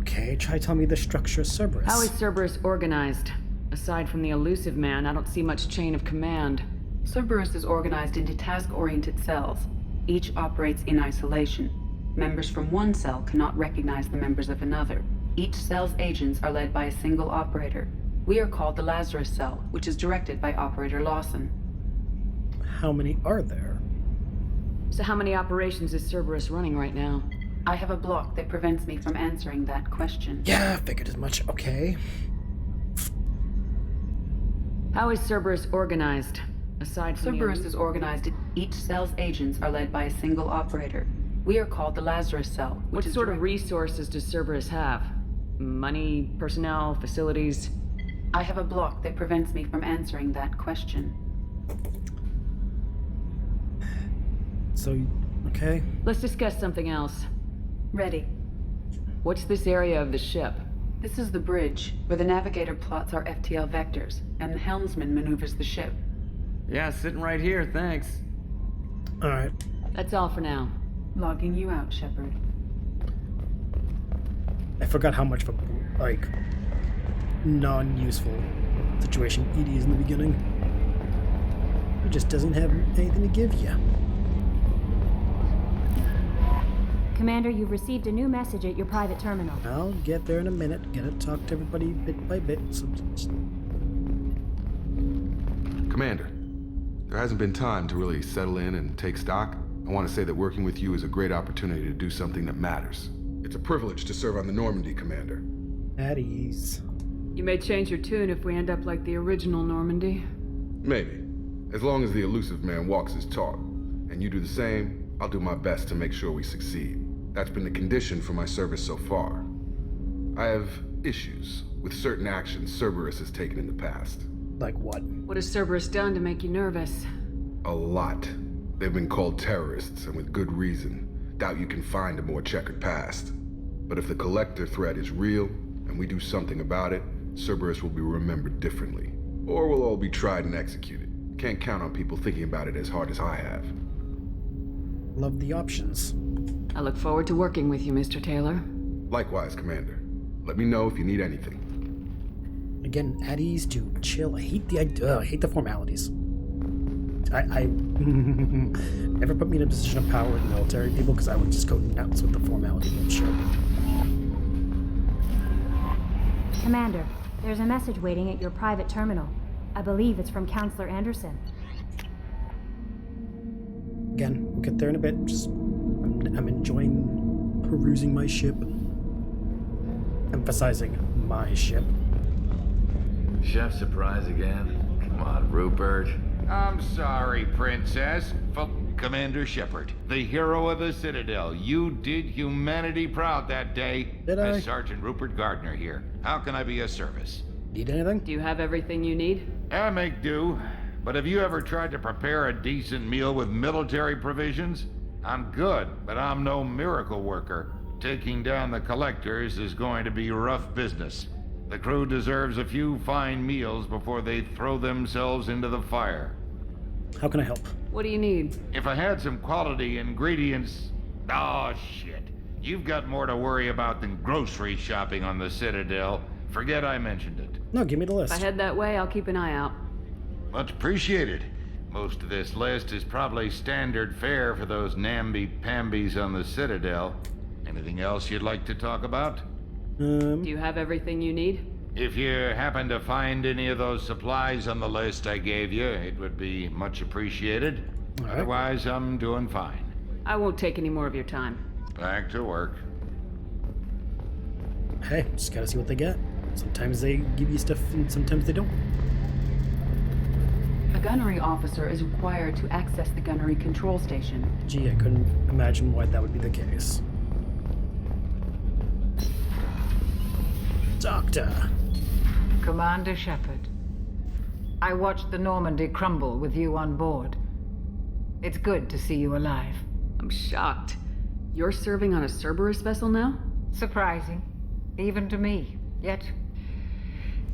Okay, try tell me the structure of Cerberus. How is Cerberus organized? Aside from the Elusive Man, I don't see much chain of command. Cerberus is organized into task-oriented cells. Each operates in isolation. Members from one cell cannot recognize the members of another. Each cell's agents are led by a single operator. We are called the Lazarus Cell, which is directed by Operator Lawson. How many are there? So how many operations is Cerberus running right now? I have a block that prevents me from answering that question. Yeah, I figured as much. Okay. How is Cerberus organized? Aside from Cerberus is organized. Each cell's agents are led by a single operator. We are called the Lazarus Cell. What sort of resources does Cerberus have? Money, personnel, facilities? I have a block that prevents me from answering that question. So, okay. Let's discuss something else. Ready. What's this area of the ship? This is the bridge, where the navigator plots our FTL vectors, and the helmsman maneuvers the ship. Yeah, sitting right here, thanks. Alright. That's all for now. Logging you out, Shepard. I forgot how much of a, like, non-useful situation Edie is in the beginning. He just doesn't have anything to give you. Commander, you've received a new message at your private terminal. I'll get there in a minute. Gotta talk to everybody bit by bit. Commander, there hasn't been time to really settle in and take stock. I want to say that working with you is a great opportunity to do something that matters. It's a privilege to serve on the Normandy, Commander. At ease. You may change your tune if we end up like the original Normandy. Maybe. As long as the Elusive Man walks his talk, and you do the same, I'll do my best to make sure we succeed. That's been the condition for my service so far. I have issues with certain actions Cerberus has taken in the past. Like what? What has Cerberus done to make you nervous? A lot. They've been called terrorists, and with good reason. Doubt you can find a more checkered past. But if the Collector threat is real, and we do something about it, Cerberus will be remembered differently. Or we'll all be tried and executed. Can't count on people thinking about it as hard as I have. Love the options. I look forward to working with you, Mr. Taylor. Likewise, Commander. Let me know if you need anything. Again, at ease to chill. I hate the formalities. I never put me in a position of power with military people because I would just go nuts with the formality bullshit. Commander, there's a message waiting at your private terminal. I believe it's from Counselor Anderson. Again, we'll get there in a bit. I'm enjoying perusing my ship. Emphasizing my ship. Chef surprise again? Come on, Rupert. I'm sorry, Princess. Commander Shepard, the hero of the Citadel. You did humanity proud that day. Did I? Sergeant Rupert Gardner here. How can I be of service? Need anything? Do you have everything you need? I make do. But have you ever tried to prepare a decent meal with military provisions? I'm good, but I'm no miracle worker. Taking down the collectors is going to be rough business. The crew deserves a few fine meals before they throw themselves into the fire. How can I help? What do you need? If I had some quality ingredients... Oh, shit. You've got more to worry about than grocery shopping on the Citadel. Forget I mentioned it. No, give me the list. If I head that way, I'll keep an eye out. Much appreciated. Most of this list is probably standard fare for those namby-pambies on the Citadel. Anything else you'd like to talk about? Do you have everything you need? If you happen to find any of those supplies on the list I gave you, it would be much appreciated. All right. Otherwise, I'm doing fine. I won't take any more of your time. Back to work. Hey, just gotta see what they get. Sometimes they give you stuff and sometimes they don't. A gunnery officer is required to access the gunnery control station. Gee, I couldn't imagine why that would be the case. Doctor. Commander Shepard, I watched the Normandy crumble with you on board. It's good to see you alive. I'm shocked. You're serving on a Cerberus vessel now? Surprising, even to me. Yet,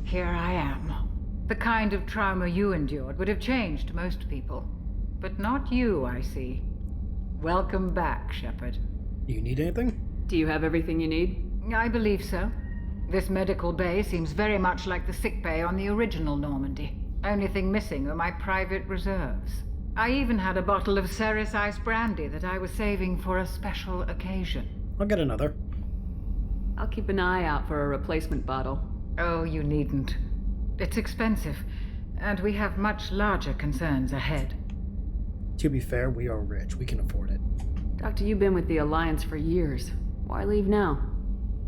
here I am. The kind of trauma you endured would have changed most people. But not you, I see. Welcome back, Shepard. Do you need anything? Do you have everything you need? I believe so. This medical bay seems very much like the sick bay on the original Normandy. Only thing missing are my private reserves. I even had a bottle of Ceres Ice brandy that I was saving for a special occasion. I'll get another. I'll keep an eye out for a replacement bottle. Oh, you needn't. It's expensive, and we have much larger concerns ahead. To be fair, we are rich. We can afford it. Doctor, you've been with the Alliance for years. Why leave now?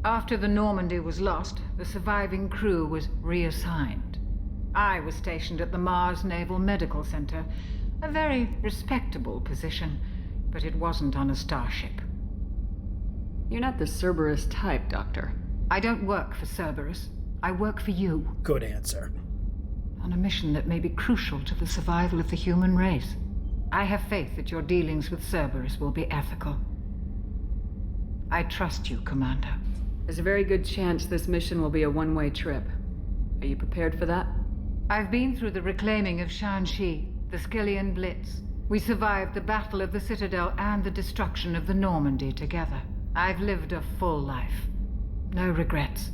After the Normandy was lost, the surviving crew was reassigned. I was stationed at the Mars Naval Medical Center, a very respectable position, but it wasn't on a starship. You're not the Cerberus type, Doctor. I don't work for Cerberus. I work for you. Good answer. On a mission that may be crucial to the survival of the human race. I have faith that your dealings with Cerberus will be ethical. I trust you, Commander. There's a very good chance this mission will be a one-way trip. Are you prepared for that? I've been through the reclaiming of Shanxi, the Skillian Blitz. We survived the Battle of the Citadel and the destruction of the Normandy together. I've lived a full life. No regrets.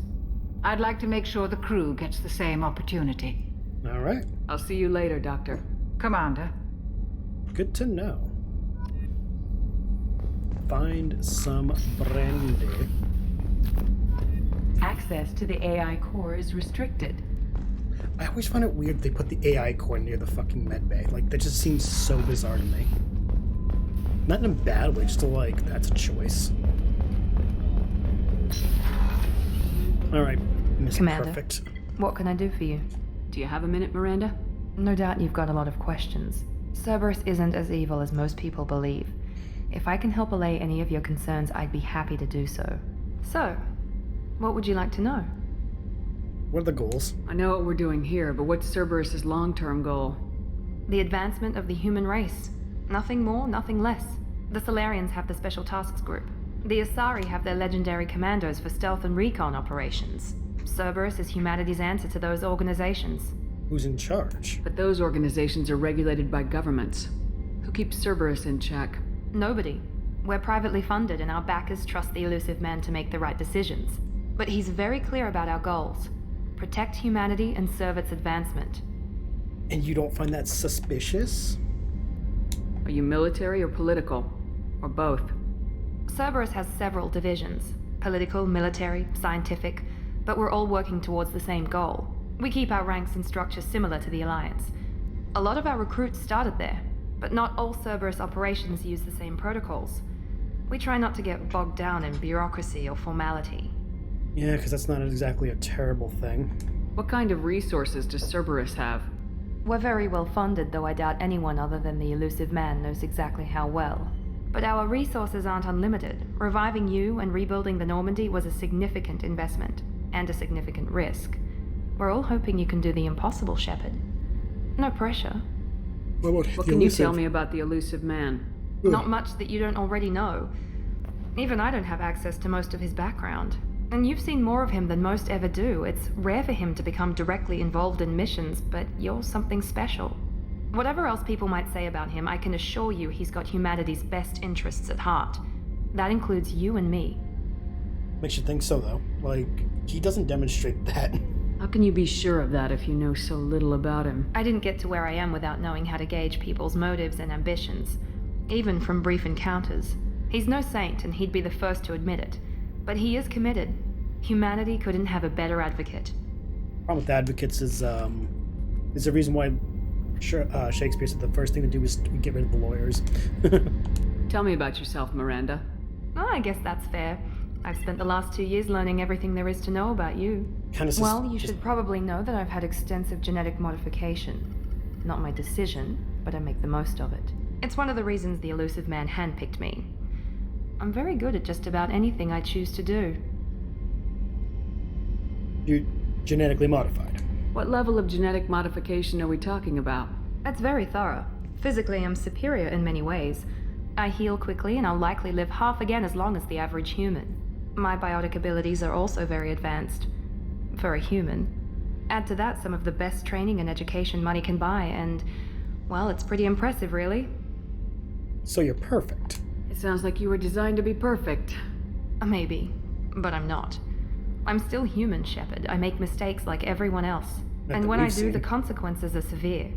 I'd like to make sure the crew gets the same opportunity. All right. I'll see you later, Doctor. Commander. Good to know. Find some brandy. Access to the AI core is restricted. I always find it weird they put the AI core near the fucking medbay. Like, that just seems so bizarre to me. Not in a bad way, just like, that's a choice. Alright, Miss Commander, Perfect. What can I do for you? Do you have a minute, Miranda? No doubt you've got a lot of questions. Cerberus isn't as evil as most people believe. If I can help allay any of your concerns, I'd be happy to do so. So, what would you like to know? What are the goals? I know what we're doing here, but what's Cerberus's long-term goal? The advancement of the human race. Nothing more, nothing less. The Solarians have the Special Tasks Group. The Asari have their legendary commandos for stealth and recon operations. Cerberus is humanity's answer to those organizations. Who's in charge? But those organizations are regulated by governments. Who keeps Cerberus in check? Nobody. We're privately funded and our backers trust the elusive man to make the right decisions. But he's very clear about our goals. Protect humanity and serve its advancement. And you don't find that suspicious? Are you military or political? Or both? Cerberus has several divisions. Political, military, scientific. But we're all working towards the same goal. We keep our ranks and structures similar to the Alliance. A lot of our recruits started there, but not all Cerberus operations use the same protocols. We try not to get bogged down in bureaucracy or formality. Yeah, because that's not exactly a terrible thing. What kind of resources does Cerberus have? We're very well funded, though I doubt anyone other than the elusive man knows exactly how well. But our resources aren't unlimited. Reviving you and rebuilding the Normandy was a significant investment, and a significant risk. We're all hoping you can do the impossible, Shepard. No pressure. What can you tell me about the elusive man? Not much that you don't already know. Even I don't have access to most of his background. And you've seen more of him than most ever do. It's rare for him to become directly involved in missions, but you're something special. Whatever else people might say about him, I can assure you he's got humanity's best interests at heart. That includes you and me. Makes you think so, though. Like, he doesn't demonstrate that. How can you be sure of that if you know so little about him? I didn't get to where I am without knowing how to gauge people's motives and ambitions. Even from brief encounters. He's no saint, and he'd be the first to admit it. But he is committed. Humanity couldn't have a better advocate. The problem with advocates is the reason why Shakespeare said the first thing to do is to get rid of the lawyers. Tell me about yourself, Miranda. Oh, I guess that's fair. I've spent the last 2 years learning everything there is to know about you. Well, you should probably know that I've had extensive genetic modification. Not my decision, but I make the most of it. It's one of the reasons the elusive man handpicked me. I'm very good at just about anything I choose to do. You're genetically modified. What level of genetic modification are we talking about? That's very thorough. Physically, I'm superior in many ways. I heal quickly, and I'll likely live half again as long as the average human. My biotic abilities are also very advanced. For a human. Add to that some of the best training and education money can buy, and, well, it's pretty impressive, really. So you're perfect. It sounds like you were designed to be perfect. Maybe, but I'm not. I'm still human, Shepard. I make mistakes like everyone else. And when I do, the consequences are severe.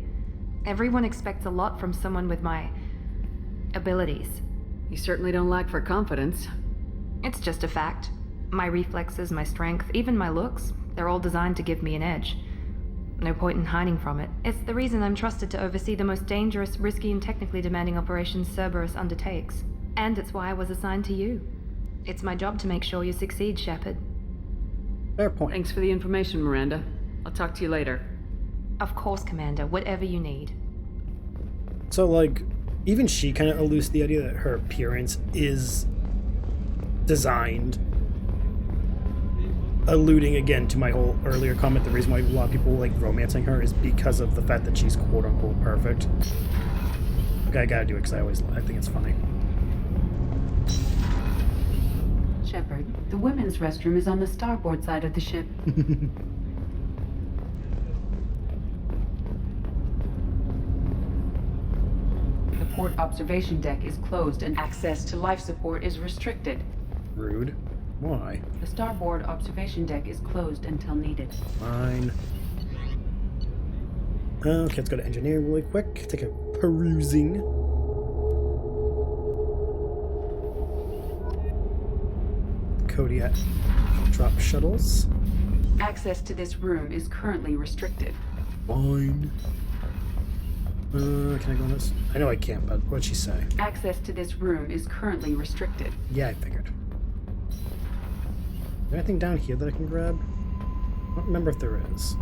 Everyone expects a lot from someone with my abilities. You certainly don't lack for confidence. It's just a fact. My reflexes, my strength, even my looks, they're all designed to give me an edge. No point in hiding from it. It's the reason I'm trusted to oversee the most dangerous, risky, and technically demanding operations Cerberus undertakes. And it's why I was assigned to you. It's my job to make sure you succeed, Shepard. Fair point. Thanks for the information, Miranda. I'll talk to you later. Of course, Commander. Whatever you need. So, like, even she kind of alludes to the idea that her appearance is designed, alluding again to my whole earlier comment. The reason why a lot of people like romancing her is because of the fact that she's quote-unquote perfect. Okay, I gotta do it because I think it's funny. Shepard, the women's restroom is on the starboard side of the ship. The port observation deck is closed and access to life support is restricted. Rude. Why? The starboard observation deck is closed until needed. Fine. Okay, let's go to engineering really quick. Take a perusing. Kodiak drop shuttles. Access to this room is currently restricted. Fine. Can I go on this? I know I can't, but what'd she say? Access to this room is currently restricted. Yeah, I figured. Is there anything down here that I can grab? I don't remember if there is.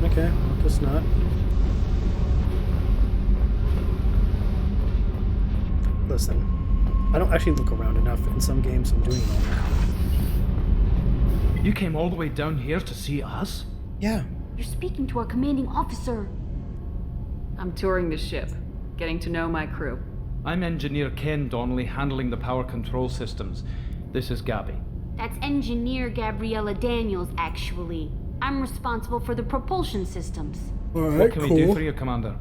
Okay, guess not. Listen, I don't actually look around enough in some games, so I'm doing it all now. You came all the way down here to see us? Yeah. You're speaking to our commanding officer. I'm touring the ship, getting to know my crew. I'm Engineer Ken Donnelly, handling the power control systems. This is Gabby. That's Engineer Gabriella Daniels, actually. I'm responsible for the propulsion systems. Alright, what can we do for you, Commander?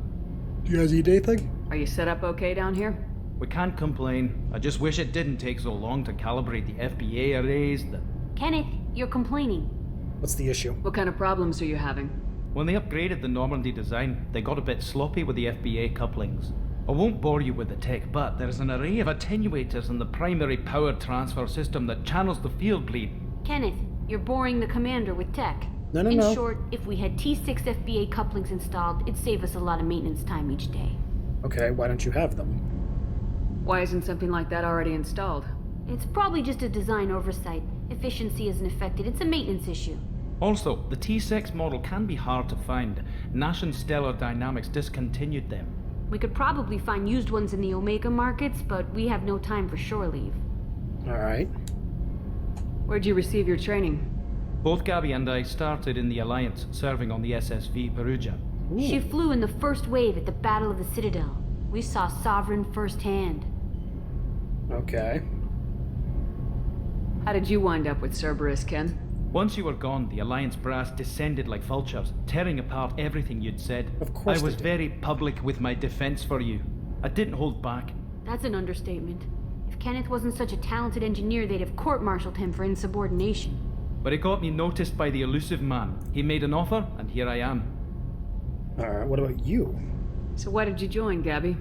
Do you guys need anything? Are you set up okay down here? We can't complain. I just wish it didn't take so long to calibrate the FBA arrays. Kenneth, you're complaining. What's the issue? What kind of problems are you having? When they upgraded the Normandy design, they got a bit sloppy with the FBA couplings. I won't bore you with the tech, but there's an array of attenuators in the primary power transfer system that channels the field bleed. Kenneth, you're boring the commander with tech. No. In short, if we had T6 FBA couplings installed, it'd save us a lot of maintenance time each day. Okay, why don't you have them? Why isn't something like that already installed? It's probably just a design oversight. Efficiency isn't affected. It's a maintenance issue. Also, the T6 model can be hard to find. Nash and Stellar Dynamics discontinued them. We could probably find used ones in the Omega markets, but we have no time for shore leave. Alright. Where'd you receive your training? Both Gabby and I started in the Alliance, serving on the SSV Perugia. Ooh. She flew in the first wave at the Battle of the Citadel. We saw Sovereign firsthand. Okay. How did you wind up with Cerberus, Ken? Once you were gone, the Alliance brass descended like vultures, tearing apart everything you'd said. Of course I was very public with my defense for you. I didn't hold back. That's an understatement. If Kenneth wasn't such a talented engineer, they'd have court-martialed him for insubordination. But it got me noticed by the elusive man. He made an offer, and here I am. Alright, what about you? So why did you join, Gabby?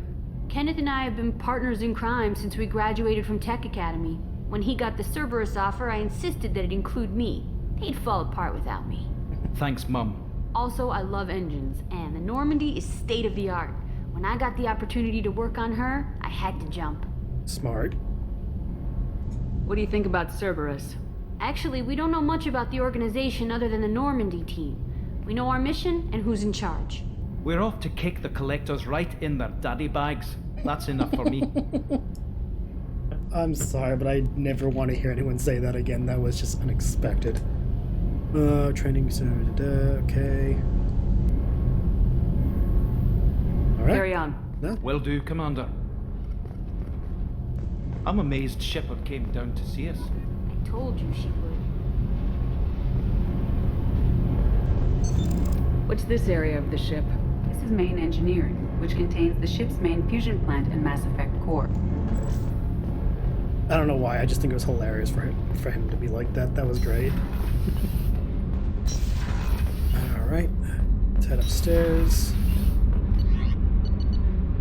Kenneth and I have been partners in crime since we graduated from Tech Academy. When he got the Cerberus offer, I insisted that it include me. They'd fall apart without me. Thanks, Mum. Also, I love engines, and the Normandy is state-of-the-art. When I got the opportunity to work on her, I had to jump. Smart. What do you think about Cerberus? Actually, we don't know much about the organization other than the Normandy team. We know our mission and who's in charge. We're off to kick the collectors right in their daddy bags. That's enough for me. I'm sorry, but I never want to hear anyone say that again. That was just unexpected. Training, so, okay. Alright. Carry on. No? Will do, Commander. I'm amazed Shepard came down to see us. I told you she would. What's this area of the ship? This is main engineering, which contains the ship's main fusion plant and Mass Effect core. I don't know why, I just think it was hilarious for him to be like that. That was great. Alright, let's head upstairs.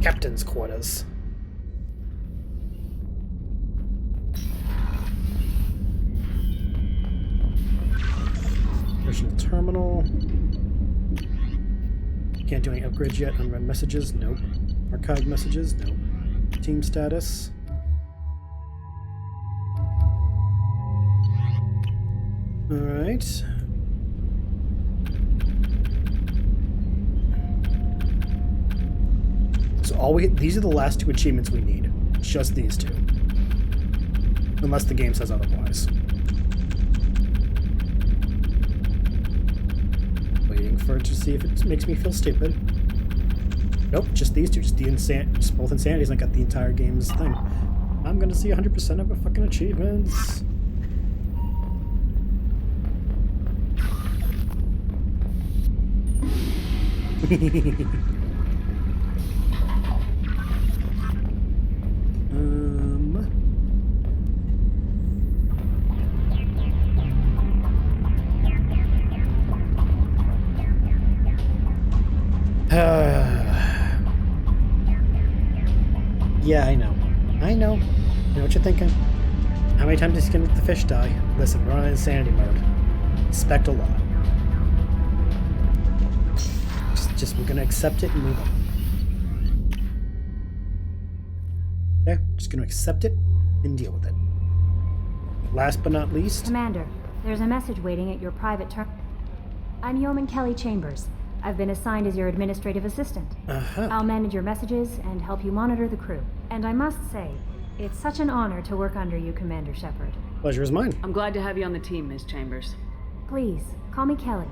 Captain's quarters. Personal terminal. Can't do any upgrades yet. Unread messages? Nope. Archived messages? Nope. Team status. Alright. So these are the last two achievements we need. Just these two. Unless the game says otherwise. Waiting for it to see if it makes me feel stupid. Nope, just these two. Just both insanities, and I got the entire game's thing. I'm gonna see 100% of the fucking achievements. Yeah, I know. I know. I know what you're thinking. How many times can the fish die? Listen, we're on insanity mode. Expect a lot. Just we're gonna accept it and move on. Okay, just gonna accept it and deal with it. Last but not least... Commander, there's a message waiting at your private I'm Yeoman Kelly Chambers. I've been assigned as your administrative assistant. I'll manage your messages and help you monitor the crew. And I must say, It's such an honor to work under you, Commander Shepard. Pleasure is mine. I'm glad to have you on the team, Ms. Chambers. Please, call me Kelly.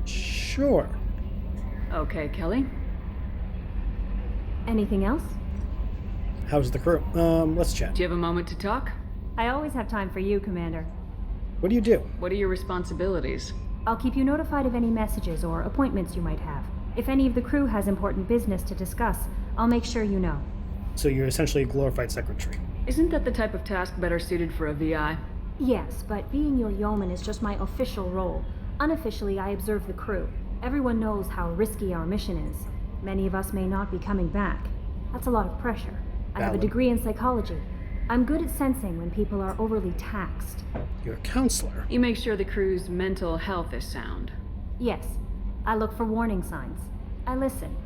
Sure. Okay, Kelly. Anything else? How's the crew? Let's chat. Do you have a moment to talk? I always have time for you, Commander. What do you do? What are your responsibilities? I'll keep you notified of any messages or appointments you might have. If any of the crew has important business to discuss, I'll make sure you know. So you're essentially a glorified secretary. Isn't that the type of task better suited for a VI? Yes, but being your yeoman is just my official role. Unofficially, I observe the crew. Everyone knows how risky our mission is. Many of us may not be coming back. That's a lot of pressure. I have a degree in psychology. I'm good at sensing when people are overly taxed. You're a counselor. You make sure the crew's mental health is sound. Yes. I look for warning signs. I listen.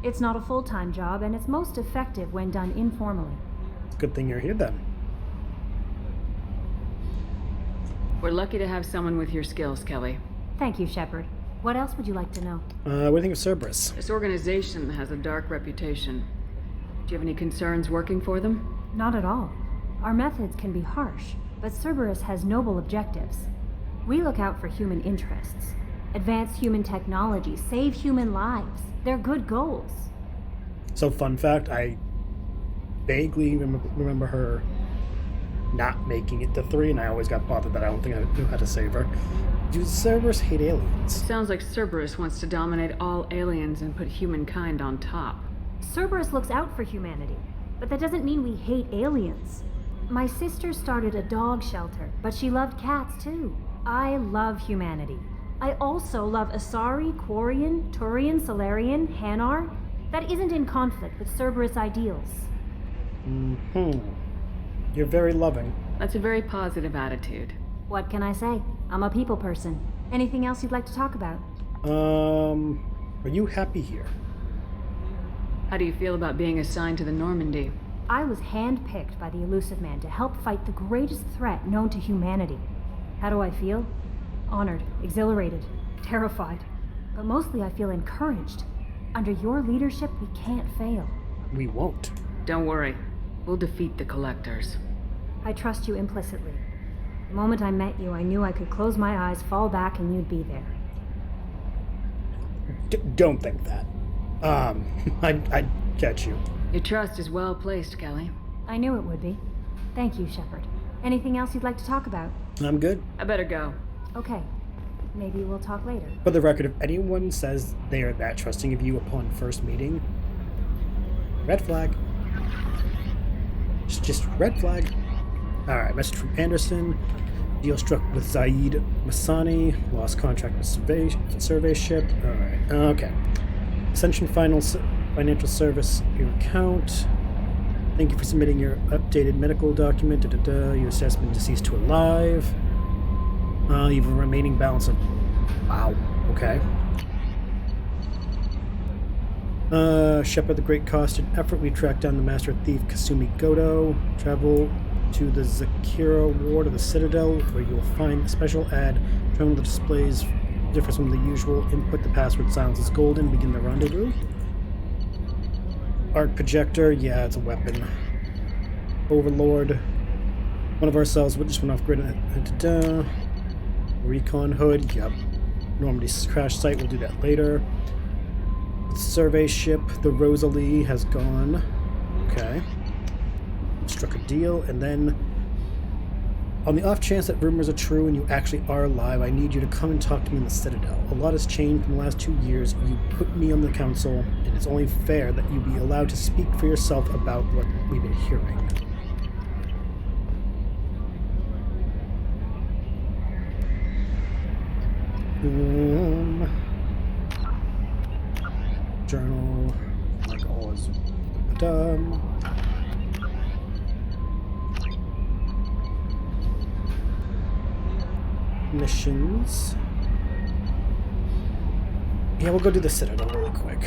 It's not a full-time job, and it's most effective when done informally. Good thing you're here then. We're lucky to have someone with your skills, Kelly. Thank you, Shepard. What else would you like to know? What do you think of Cerberus? This organization has a dark reputation. Do you have any concerns working for them? Not at all. Our methods can be harsh, but Cerberus has noble objectives. We look out for human interests. Advance human technology, save human lives. They're good goals. So, fun fact, I vaguely remember her not making it to 3, and I always got bothered that I don't think I knew how to save her. Do Cerberus hate aliens? Sounds like Cerberus wants to dominate all aliens and put humankind on top. Cerberus looks out for humanity, but that doesn't mean we hate aliens. My sister started a dog shelter, but she loved cats too. I love humanity. I also love Asari, Quarian, Turian, Solarian, Hanar. That isn't in conflict with Cerberus ideals. You're very loving. That's a very positive attitude. What can I say? I'm a people person. Anything else you'd like to talk about? Are you happy here? How do you feel about being assigned to the Normandy? I was handpicked by the Elusive Man to help fight the greatest threat known to humanity. How do I feel? Honored, exhilarated, terrified. But mostly I feel encouraged. Under your leadership, we can't fail. We won't. Don't worry. We'll defeat the Collectors. I trust you implicitly. The moment I met you, I knew I could close my eyes, fall back, and you'd be there. Don't think that. I get you. Your trust is well placed, Kelly. I knew it would be. Thank you, Shepard. Anything else you'd like to talk about? I'm good. I better go. Okay. Maybe we'll talk later. For the record, if anyone says they are that trusting of you upon first meeting, red flag. Just red flag. Alright, message from Anderson. Deal struck with Zaid Masani. Lost contract with survey ship. Alright, okay. Ascension financial service, your account. Thank you for submitting your updated medical document. Your assessment deceased to alive. You have a remaining balance of... Wow, okay. Shepard the Great cost and effort. We tracked down the master thief Kasumi Goto. Travel to the Zakira ward of the Citadel, where you'll find a special ad. Terminal that displays differs from the usual. Input the password silence is golden. Begin the rendezvous. Arc projector, yeah, it's a weapon. Overlord. One of our cells just went off grid. Recon hood, yep. Normandy's crash site, we'll do that later. Survey ship, the Rosalie has gone. Okay. Struck a deal, and then on the off chance that rumors are true and you actually are alive, I need you to come and talk to me in the Citadel. A lot has changed in the last 2 years. You put me on the council, and it's only fair that you be allowed to speak for yourself about what we've been hearing. Journal, like always. Missions. Yeah, we'll go do the Citadel really quick.